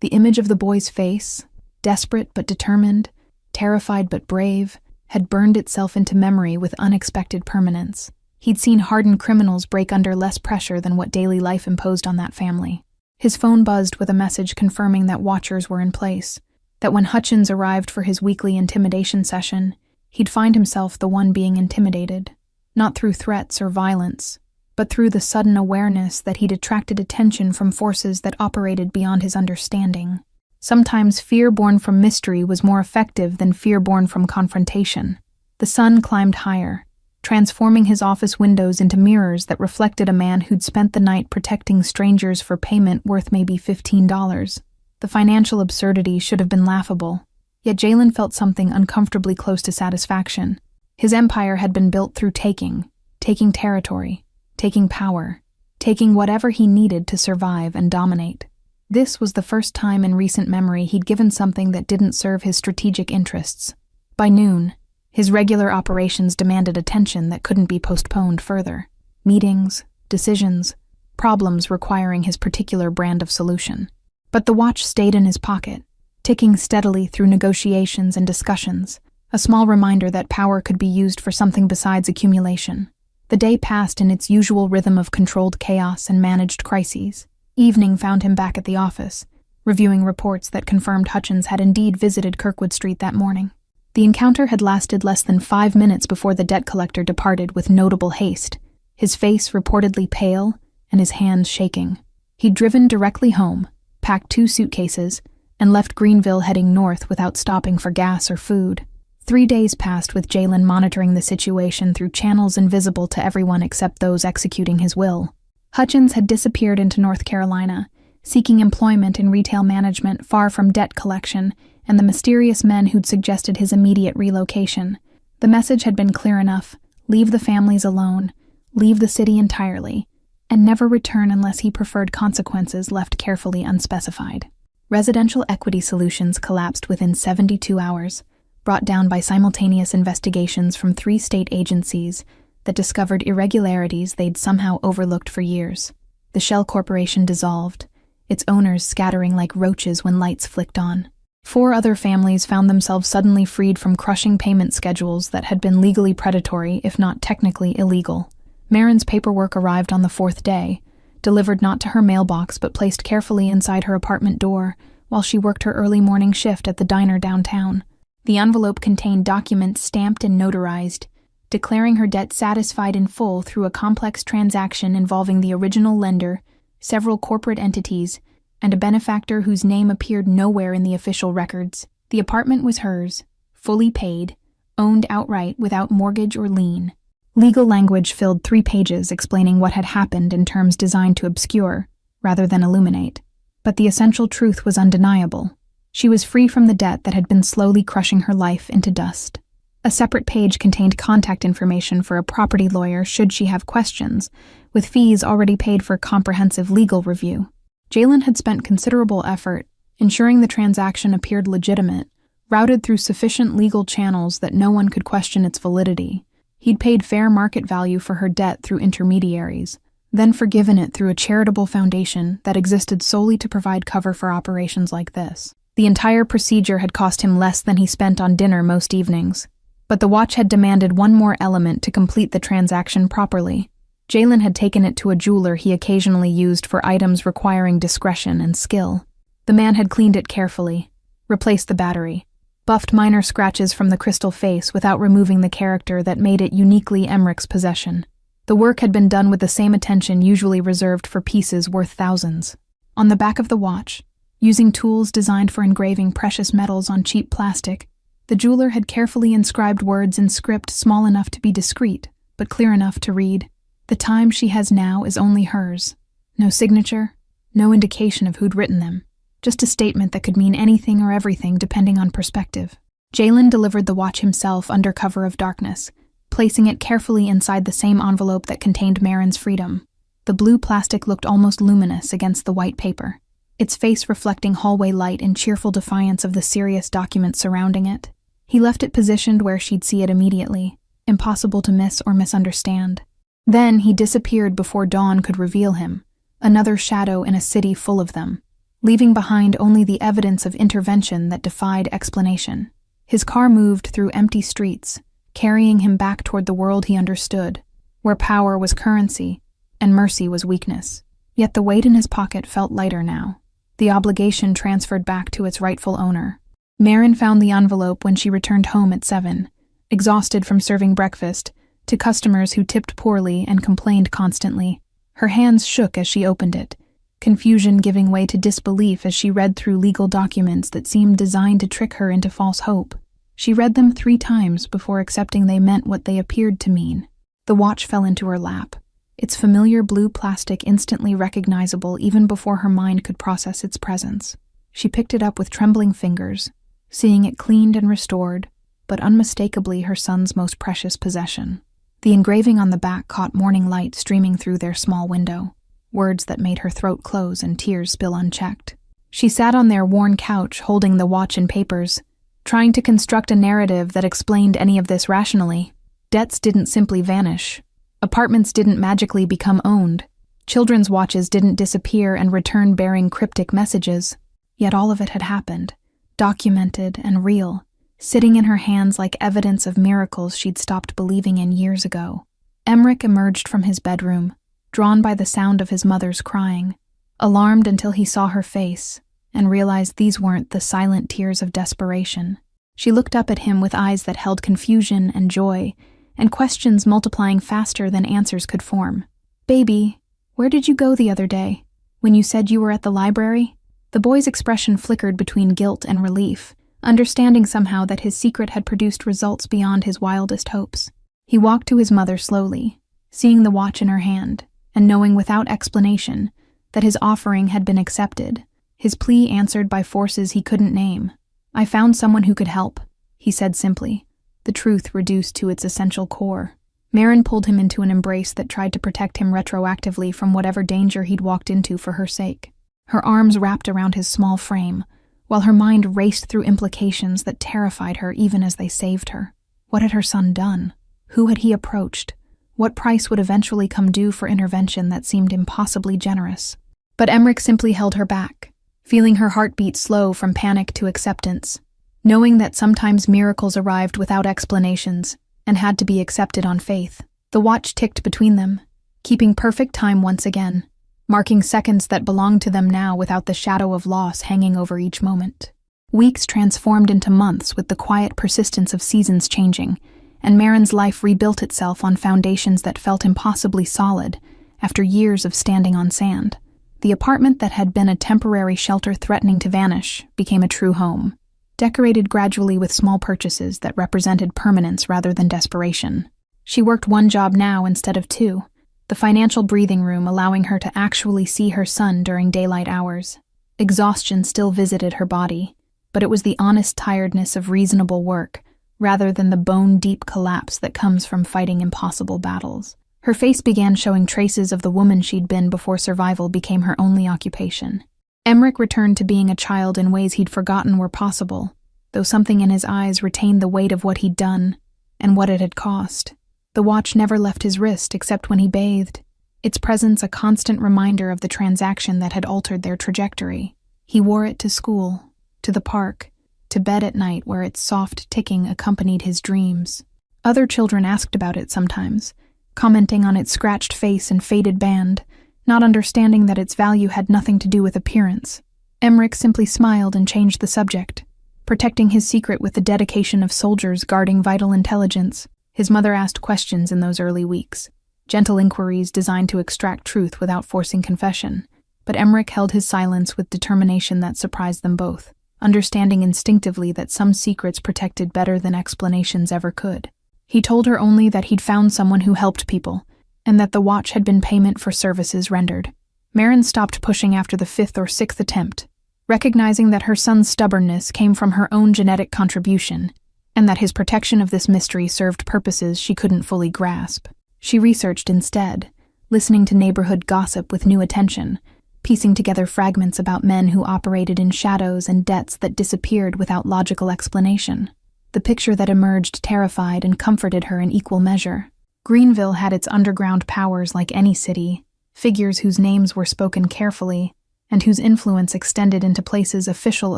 The image of the boy's face, desperate but determined, terrified but brave, had burned itself into memory with unexpected permanence. He'd seen hardened criminals break under less pressure than what daily life imposed on that family. His phone buzzed with a message confirming that watchers were in place, that when Hutchins arrived for his weekly intimidation session, he'd find himself the one being intimidated. not through threats or violence, but through the sudden awareness that he'd attracted attention from forces that operated beyond his understanding. Sometimes fear born from mystery was more effective than fear born from confrontation. The sun climbed higher, transforming his office windows into mirrors that reflected a man who'd spent the night protecting strangers for payment worth maybe $15. The financial absurdity should have been laughable, yet Jalen felt something uncomfortably close to satisfaction. His empire had been built through taking territory, taking power, taking whatever he needed to survive and dominate. This was the first time in recent memory he'd given something that didn't serve his strategic interests. By noon, his regular operations demanded attention that couldn't be postponed further. Meetings, decisions, problems requiring his particular brand of solution. But the watch stayed in his pocket, ticking steadily through negotiations and discussions, a small reminder that power could be used for something besides accumulation. The day passed in its usual rhythm of controlled chaos and managed crises. Evening found him back at the office, reviewing reports that confirmed Hutchins had indeed visited Kirkwood Street that morning. The encounter had lasted less than 5 minutes before the debt collector departed with notable haste, his face reportedly pale and his hands shaking. He'd driven directly home, packed 2 suitcases, and left Greenville heading north without stopping for gas or food. 3 days passed with Jalen monitoring the situation through channels invisible to everyone except those executing his will. Hutchins had disappeared into North Carolina, seeking employment in retail management far from debt collection and the mysterious men who'd suggested his immediate relocation. The message had been clear enough: leave the families alone, leave the city entirely, and never return unless he preferred consequences left carefully unspecified. Residential Equity Solutions collapsed within 72 hours, brought down by simultaneous investigations from 3 state agencies that discovered irregularities they'd somehow overlooked for years. The shell corporation dissolved, its owners scattering like roaches when lights flicked on. 4 other families found themselves suddenly freed from crushing payment schedules that had been legally predatory, if not technically illegal. Marin's paperwork arrived on the 4th day, delivered not to her mailbox but placed carefully inside her apartment door while she worked her early morning shift at the diner downtown. The envelope contained documents stamped and notarized, declaring her debt satisfied in full through a complex transaction involving the original lender, several corporate entities, and a benefactor whose name appeared nowhere in the official records. The apartment was hers, fully paid, owned outright without mortgage or lien. Legal language filled 3 pages explaining what had happened in terms designed to obscure, rather than illuminate. But the essential truth was undeniable. She was free from the debt that had been slowly crushing her life into dust. A separate page contained contact information for a property lawyer should she have questions, with fees already paid for comprehensive legal review. Jalen had spent considerable effort ensuring the transaction appeared legitimate, routed through sufficient legal channels that no one could question its validity. He'd paid fair market value for her debt through intermediaries, then forgiven it through a charitable foundation that existed solely to provide cover for operations like this. The entire procedure had cost him less than he spent on dinner most evenings. But the watch had demanded one more element to complete the transaction properly. Jalen had taken it to a jeweler he occasionally used for items requiring discretion and skill. The man had cleaned it carefully, replaced the battery, buffed minor scratches from the crystal face without removing the character that made it uniquely Emmerich's possession. The work had been done with the same attention usually reserved for pieces worth thousands. On the back of the watch, using tools designed for engraving precious metals on cheap plastic, the jeweler had carefully inscribed words in script small enough to be discreet, but clear enough to read. The time she has now is only hers. No signature, no indication of who'd written them. Just a statement that could mean anything or everything depending on perspective. Jalen delivered the watch himself under cover of darkness, placing it carefully inside the same envelope that contained Marin's freedom. The blue plastic looked almost luminous against the white paper, its face reflecting hallway light in cheerful defiance of the serious documents surrounding it. He left it positioned where she'd see it immediately, impossible to miss or misunderstand. Then he disappeared before dawn could reveal him, another shadow in a city full of them, leaving behind only the evidence of intervention that defied explanation. His car moved through empty streets, carrying him back toward the world he understood, where power was currency and mercy was weakness. Yet the weight in his pocket felt lighter now, the obligation transferred back to its rightful owner. Marin found the envelope when she returned home at 7, exhausted from serving breakfast to customers who tipped poorly and complained constantly. Her hands shook as she opened it, confusion giving way to disbelief as she read through legal documents that seemed designed to trick her into false hope. She read them 3 times before accepting they meant what they appeared to mean. The watch fell into her lap, its familiar blue plastic instantly recognizable even before her mind could process its presence. She picked it up with trembling fingers, seeing it cleaned and restored, but unmistakably her son's most precious possession. The engraving on the back caught morning light streaming through their small window, words that made her throat close and tears spill unchecked. She sat on their worn couch holding the watch and papers, trying to construct a narrative that explained any of this rationally. Debts didn't simply vanish. Apartments didn't magically become owned. Children's watches didn't disappear and return bearing cryptic messages. Yet all of it had happened, documented and real, sitting in her hands like evidence of miracles she'd stopped believing in years ago. Emmerich emerged from his bedroom, drawn by the sound of his mother's crying, alarmed until he saw her face and realized these weren't the silent tears of desperation. She looked up at him with eyes that held confusion and joy, and questions multiplying faster than answers could form. "Baby, where did you go the other day, when you said you were at the library?" The boy's expression flickered between guilt and relief, understanding somehow that his secret had produced results beyond his wildest hopes. He walked to his mother slowly, seeing the watch in her hand, and knowing without explanation that his offering had been accepted, his plea answered by forces he couldn't name. "I found someone who could help," he said simply, the truth reduced to its essential core. Maren pulled him into an embrace that tried to protect him retroactively from whatever danger he'd walked into for her sake. Her arms wrapped around his small frame, while her mind raced through implications that terrified her even as they saved her. What had her son done? Who had he approached? What price would eventually come due for intervention that seemed impossibly generous? But Emmerich simply held her back, feeling her heartbeat slow from panic to acceptance, knowing that sometimes miracles arrived without explanations and had to be accepted on faith. The watch ticked between them, keeping perfect time once again, marking seconds that belonged to them now without the shadow of loss hanging over each moment. Weeks transformed into months with the quiet persistence of seasons changing, and Maren's life rebuilt itself on foundations that felt impossibly solid after years of standing on sand. The apartment that had been a temporary shelter threatening to vanish became a true home, decorated gradually with small purchases that represented permanence rather than desperation. She worked 1 job now instead of 2, the financial breathing room allowing her to actually see her son during daylight hours. Exhaustion still visited her body, but it was the honest tiredness of reasonable work rather than the bone-deep collapse that comes from fighting impossible battles. Her face began showing traces of the woman she'd been before survival became her only occupation. Emmerich returned to being a child in ways he'd forgotten were possible, though something in his eyes retained the weight of what he'd done and what it had cost. The watch never left his wrist except when he bathed, its presence a constant reminder of the transaction that had altered their trajectory. He wore it to school, to the park, to bed at night where its soft ticking accompanied his dreams. Other children asked about it sometimes, commenting on its scratched face and faded band, not understanding that its value had nothing to do with appearance. Emmerich simply smiled and changed the subject, protecting his secret with the dedication of soldiers guarding vital intelligence. His mother asked questions in those early weeks, gentle inquiries designed to extract truth without forcing confession, but Emmerich held his silence with determination that surprised them both, understanding instinctively that some secrets protected better than explanations ever could. He told her only that he'd found someone who helped people, and that the watch had been payment for services rendered. Maren stopped pushing after the 5th or 6th attempt, recognizing that her son's stubbornness came from her own genetic contribution, and that his protection of this mystery served purposes she couldn't fully grasp. She researched instead, listening to neighborhood gossip with new attention, piecing together fragments about men who operated in shadows and debts that disappeared without logical explanation. The picture that emerged terrified and comforted her in equal measure. Greenville had its underground powers like any city, figures whose names were spoken carefully, and whose influence extended into places official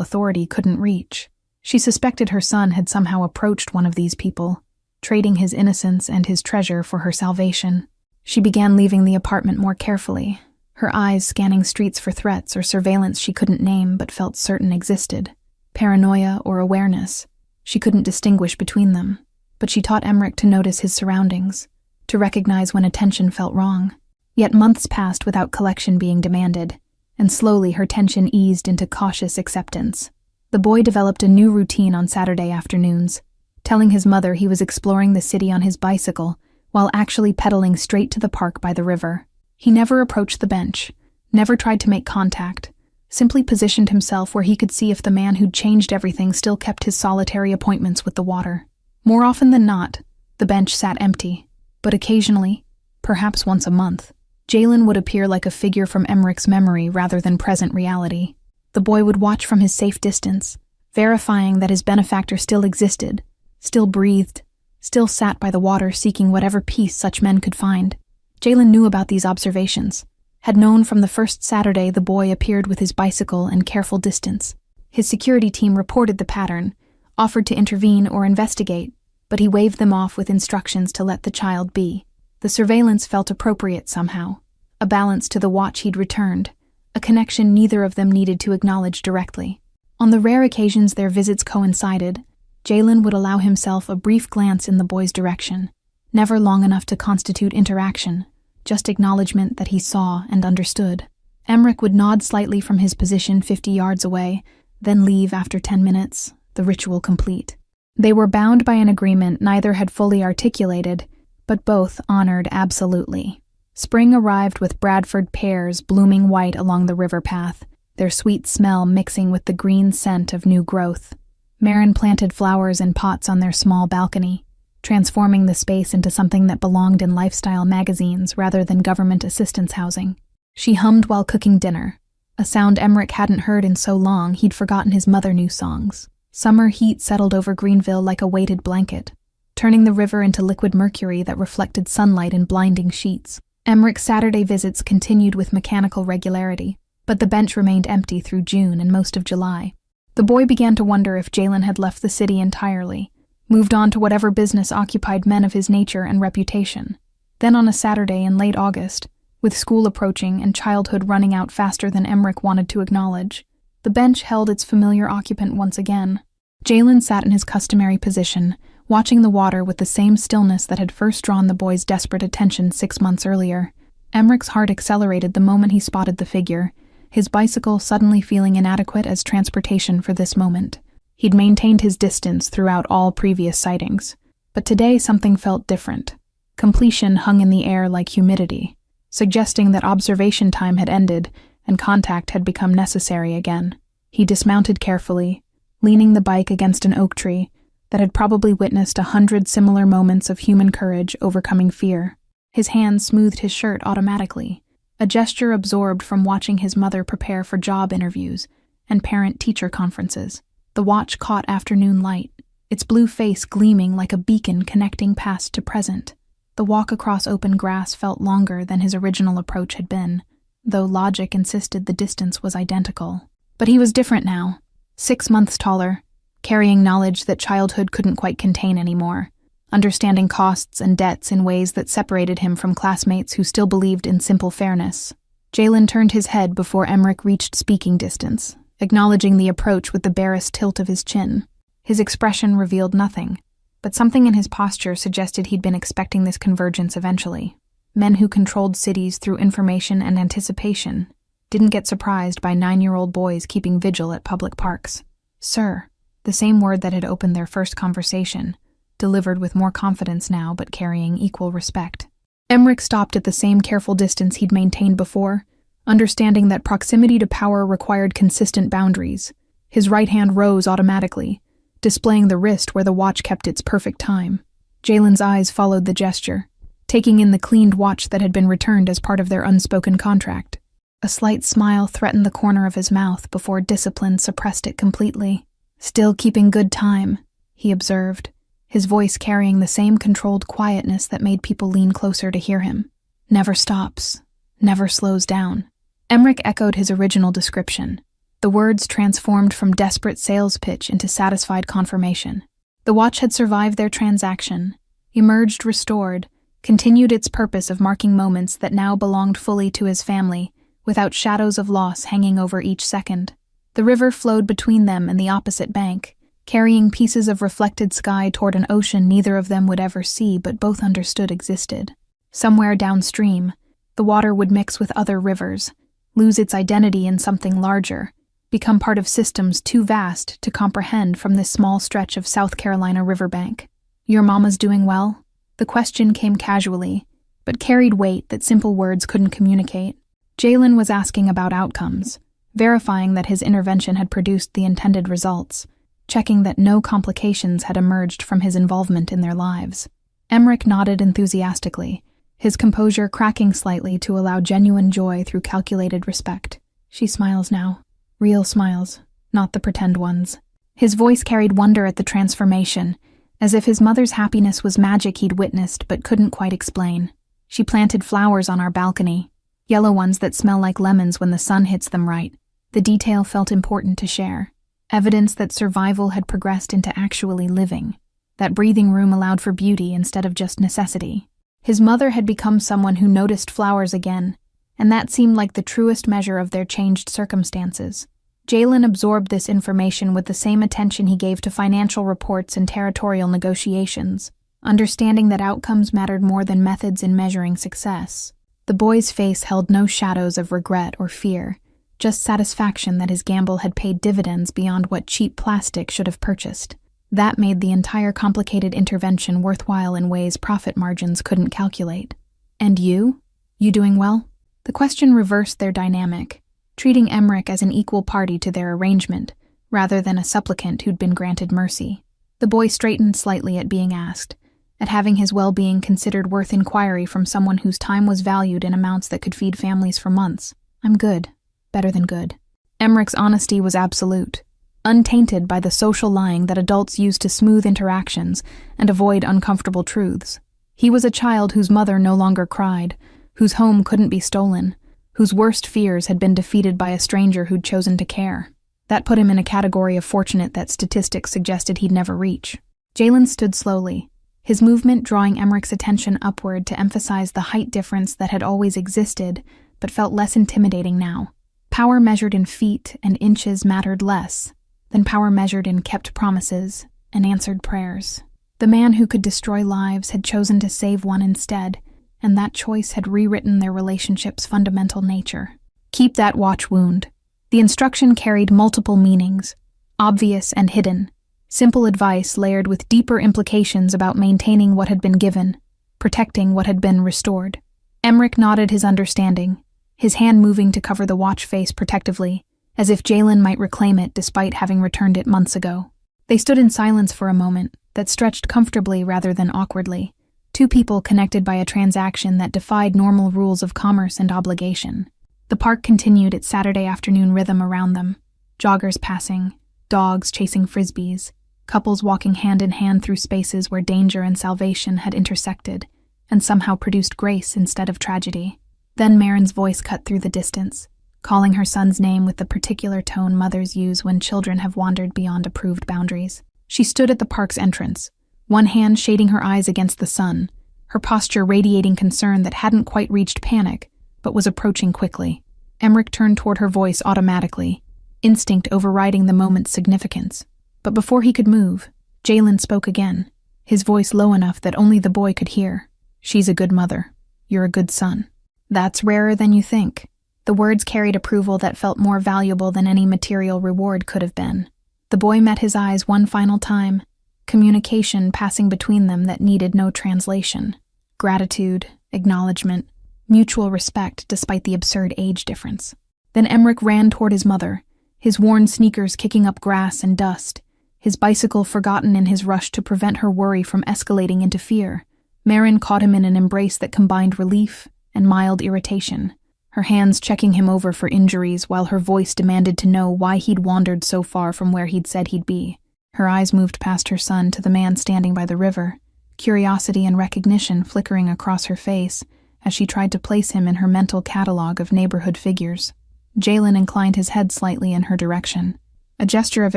authority couldn't reach. She suspected her son had somehow approached one of these people, trading his innocence and his treasure for her salvation. She began leaving the apartment more carefully, her eyes scanning streets for threats or surveillance she couldn't name but felt certain existed. Paranoia or awareness. She couldn't distinguish between them, but she taught Emmerich to notice his surroundings, to recognize when attention felt wrong. Yet months passed without collection being demanded, and slowly her tension eased into cautious acceptance. The boy developed a new routine on Saturday afternoons, telling his mother he was exploring the city on his bicycle while actually pedaling straight to the park by the river. He never approached the bench, never tried to make contact, simply positioned himself where he could see if the man who'd changed everything still kept his solitary appointments with the water. More often than not, the bench sat empty, but occasionally, perhaps once a month, Jalen would appear like a figure from Emmerich's memory rather than present reality. The boy would watch from his safe distance, verifying that his benefactor still existed, still breathed, still sat by the water seeking whatever peace such men could find. Jalen knew about these observations, had known from the first Saturday the boy appeared with his bicycle and careful distance. His security team reported the pattern, offered to intervene or investigate, but he waved them off with instructions to let the child be. The surveillance felt appropriate somehow, a balance to the watch he'd returned, a connection neither of them needed to acknowledge directly. On the rare occasions their visits coincided, Jalen would allow himself a brief glance in the boy's direction, never long enough to constitute interaction, just acknowledgement that he saw and understood. Emmerich would nod slightly from his position 50 yards away, then leave after 10 minutes, the ritual complete. They were bound by an agreement neither had fully articulated, but both honored absolutely. Spring arrived with Bradford pears blooming white along the river path, their sweet smell mixing with the green scent of new growth. Marin planted flowers in pots on their small balcony, transforming the space into something that belonged in lifestyle magazines rather than government assistance housing. She hummed while cooking dinner, a sound Emmerich hadn't heard in so long he'd forgotten his mother knew songs. Summer heat settled over Greenville like a weighted blanket, turning the river into liquid mercury that reflected sunlight in blinding sheets. Emmerich's Saturday visits continued with mechanical regularity, but the bench remained empty through June and most of July. The boy began to wonder if Jalen had left the city entirely, moved on to whatever business occupied men of his nature and reputation. Then on a Saturday in late August, with school approaching and childhood running out faster than Emmerich wanted to acknowledge, the bench held its familiar occupant once again. Jalen sat in his customary position, watching the water with the same stillness that had first drawn the boy's desperate attention 6 months earlier. Emmerich's heart accelerated the moment he spotted the figure, his bicycle suddenly feeling inadequate as transportation for this moment. He'd maintained his distance throughout all previous sightings, but today something felt different. Completion hung in the air like humidity, suggesting that observation time had ended and contact had become necessary again. He dismounted carefully, leaning the bike against an oak tree that had probably witnessed 100 similar moments of human courage overcoming fear. His hand smoothed his shirt automatically, a gesture absorbed from watching his mother prepare for job interviews and parent-teacher conferences. The watch caught afternoon light, its blue face gleaming like a beacon connecting past to present. The walk across open grass felt longer than his original approach had been, though logic insisted the distance was identical. But he was different now, 6 months taller, carrying knowledge that childhood couldn't quite contain anymore, understanding costs and debts in ways that separated him from classmates who still believed in simple fairness. Jalen turned his head before Emmerich reached speaking distance, acknowledging the approach with the barest tilt of his chin. His expression revealed nothing, but something in his posture suggested he'd been expecting this convergence eventually. Men who controlled cities through information and anticipation didn't get surprised by 9-year-old boys keeping vigil at public parks. Sir, the same word that had opened their first conversation, delivered with more confidence now but carrying equal respect. Emmerich stopped at the same careful distance he'd maintained before, understanding that proximity to power required consistent boundaries. His right hand rose automatically, displaying the wrist where the watch kept its perfect time. Jalen's eyes followed the gesture, taking in the cleaned watch that had been returned as part of their unspoken contract. A slight smile threatened the corner of his mouth before discipline suppressed it completely. "Still keeping good time," he observed, his voice carrying the same controlled quietness that made people lean closer to hear him. "Never stops, never slows down." Emmerich echoed his original description, the words transformed from desperate sales pitch into satisfied confirmation. The watch had survived their transaction, emerged restored, continued its purpose of marking moments that now belonged fully to his family, without shadows of loss hanging over each second. The river flowed between them and the opposite bank, carrying pieces of reflected sky toward an ocean neither of them would ever see but both understood existed. Somewhere downstream, the water would mix with other rivers, lose its identity in something larger, become part of systems too vast to comprehend from this small stretch of South Carolina riverbank. "Your mama's doing well?" The question came casually, but carried weight that simple words couldn't communicate. Jalen was asking about outcomes, verifying that his intervention had produced the intended results, checking that no complications had emerged from his involvement in their lives. Emmerich nodded enthusiastically, his composure cracking slightly to allow genuine joy through calculated respect. "She smiles now. Real smiles, not the pretend ones." His voice carried wonder at the transformation, as if his mother's happiness was magic he'd witnessed but couldn't quite explain. "She planted flowers on our balcony, yellow ones that smell like lemons when the sun hits them right." The detail felt important to share. Evidence that survival had progressed into actually living. That breathing room allowed for beauty instead of just necessity. His mother had become someone who noticed flowers again, and that seemed like the truest measure of their changed circumstances. Jalen absorbed this information with the same attention he gave to financial reports and territorial negotiations, understanding that outcomes mattered more than methods in measuring success. The boy's face held no shadows of regret or fear, just satisfaction that his gamble had paid dividends beyond what cheap plastic should have purchased. That made the entire complicated intervention worthwhile in ways profit margins couldn't calculate. "And you? You doing well?" The question reversed their dynamic, treating Emmerich as an equal party to their arrangement, rather than a supplicant who'd been granted mercy. The boy straightened slightly at being asked, at having his well-being considered worth inquiry from someone whose time was valued in amounts that could feed families for months. "I'm good. Better than good." Emmerich's honesty was absolute, untainted by the social lying that adults use to smooth interactions and avoid uncomfortable truths. He was a child whose mother no longer cried, whose home couldn't be stolen, whose worst fears had been defeated by a stranger who'd chosen to care. That put him in a category of fortunate that statistics suggested he'd never reach. Jalen stood slowly, his movement drawing Emmerich's attention upward to emphasize the height difference that had always existed but felt less intimidating now. Power measured in feet and inches mattered less than power measured in kept promises and answered prayers. The man who could destroy lives had chosen to save one instead, and that choice had rewritten their relationship's fundamental nature. "Keep that watch wound." The instruction carried multiple meanings, obvious and hidden, simple advice layered with deeper implications about maintaining what had been given, protecting what had been restored. Emmerich nodded his understanding, his hand moving to cover the watch face protectively, as if Jalen might reclaim it despite having returned it months ago. They stood in silence for a moment that stretched comfortably rather than awkwardly, two people connected by a transaction that defied normal rules of commerce and obligation. The park continued its Saturday afternoon rhythm around them, joggers passing, dogs chasing frisbees, couples walking hand in hand through spaces where danger and salvation had intersected and somehow produced grace instead of tragedy. Then Marin's voice cut through the distance, calling her son's name with the particular tone mothers use when children have wandered beyond approved boundaries. She stood at the park's entrance, one hand shading her eyes against the sun, her posture radiating concern that hadn't quite reached panic, but was approaching quickly. Emmerich turned toward her voice automatically, instinct overriding the moment's significance. But before he could move, Jalen spoke again, his voice low enough that only the boy could hear. "She's a good mother. You're a good son." "That's rarer than you think." The words carried approval that felt more valuable than any material reward could have been. The boy met his eyes one final time, communication passing between them that needed no translation. Gratitude, acknowledgement, mutual respect despite the absurd age difference. Then Emmerich ran toward his mother, his worn sneakers kicking up grass and dust, his bicycle forgotten in his rush to prevent her worry from escalating into fear. Marin caught him in an embrace that combined relief and mild irritation, her hands checking him over for injuries while her voice demanded to know why he'd wandered so far from where he'd said he'd be. Her eyes moved past her son to the man standing by the river, curiosity and recognition flickering across her face as she tried to place him in her mental catalog of neighborhood figures. Jalen inclined his head slightly in her direction, a gesture of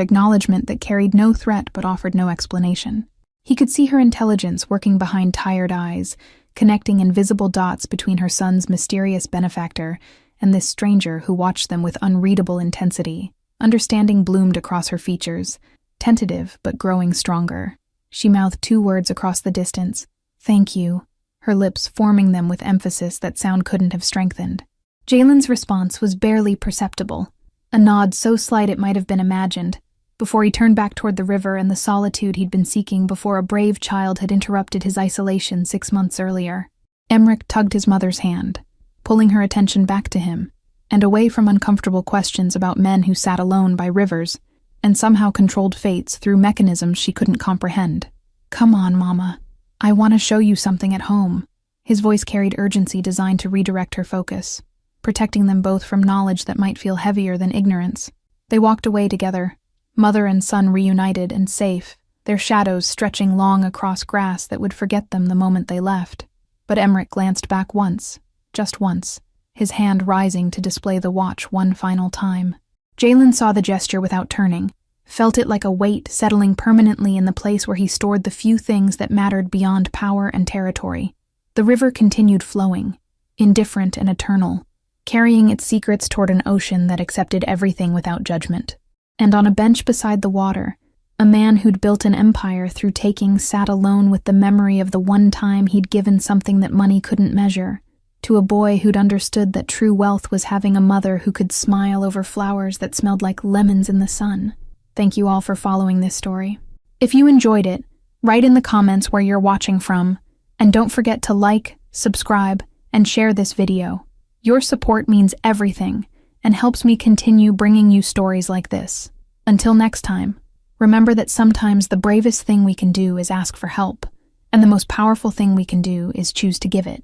acknowledgement that carried no threat but offered no explanation. He could see her intelligence working behind tired eyes, connecting invisible dots between her son's mysterious benefactor and this stranger who watched them with unreadable intensity. Understanding bloomed across her features, tentative but growing stronger. She mouthed 2 words across the distance. "Thank you," her lips forming them with emphasis that sound couldn't have strengthened. Jalen's response was barely perceptible, a nod so slight it might have been imagined, before he turned back toward the river and the solitude he'd been seeking before a brave child had interrupted his isolation 6 months earlier. Emmerich tugged his mother's hand, pulling her attention back to him, and away from uncomfortable questions about men who sat alone by rivers and somehow controlled fates through mechanisms she couldn't comprehend. "Come on, Mama. I want to show you something at home." His voice carried urgency designed to redirect her focus, protecting them both from knowledge that might feel heavier than ignorance. They walked away together, mother and son reunited and safe, their shadows stretching long across grass that would forget them the moment they left. But Emmerich glanced back once, just once, his hand rising to display the watch one final time. Jalen saw the gesture without turning, felt it like a weight settling permanently in the place where he stored the few things that mattered beyond power and territory. The river continued flowing, indifferent and eternal, carrying its secrets toward an ocean that accepted everything without judgment. And on a bench beside the water, a man who'd built an empire through taking sat alone with the memory of the one time he'd given something that money couldn't measure, to a boy who'd understood that true wealth was having a mother who could smile over flowers that smelled like lemons in the sun. Thank you all for following this story. If you enjoyed it, write in the comments where you're watching from, and don't forget to like, subscribe, and share this video. Your support means everything and helps me continue bringing you stories like this. Until next time, remember that sometimes the bravest thing we can do is ask for help, and the most powerful thing we can do is choose to give it.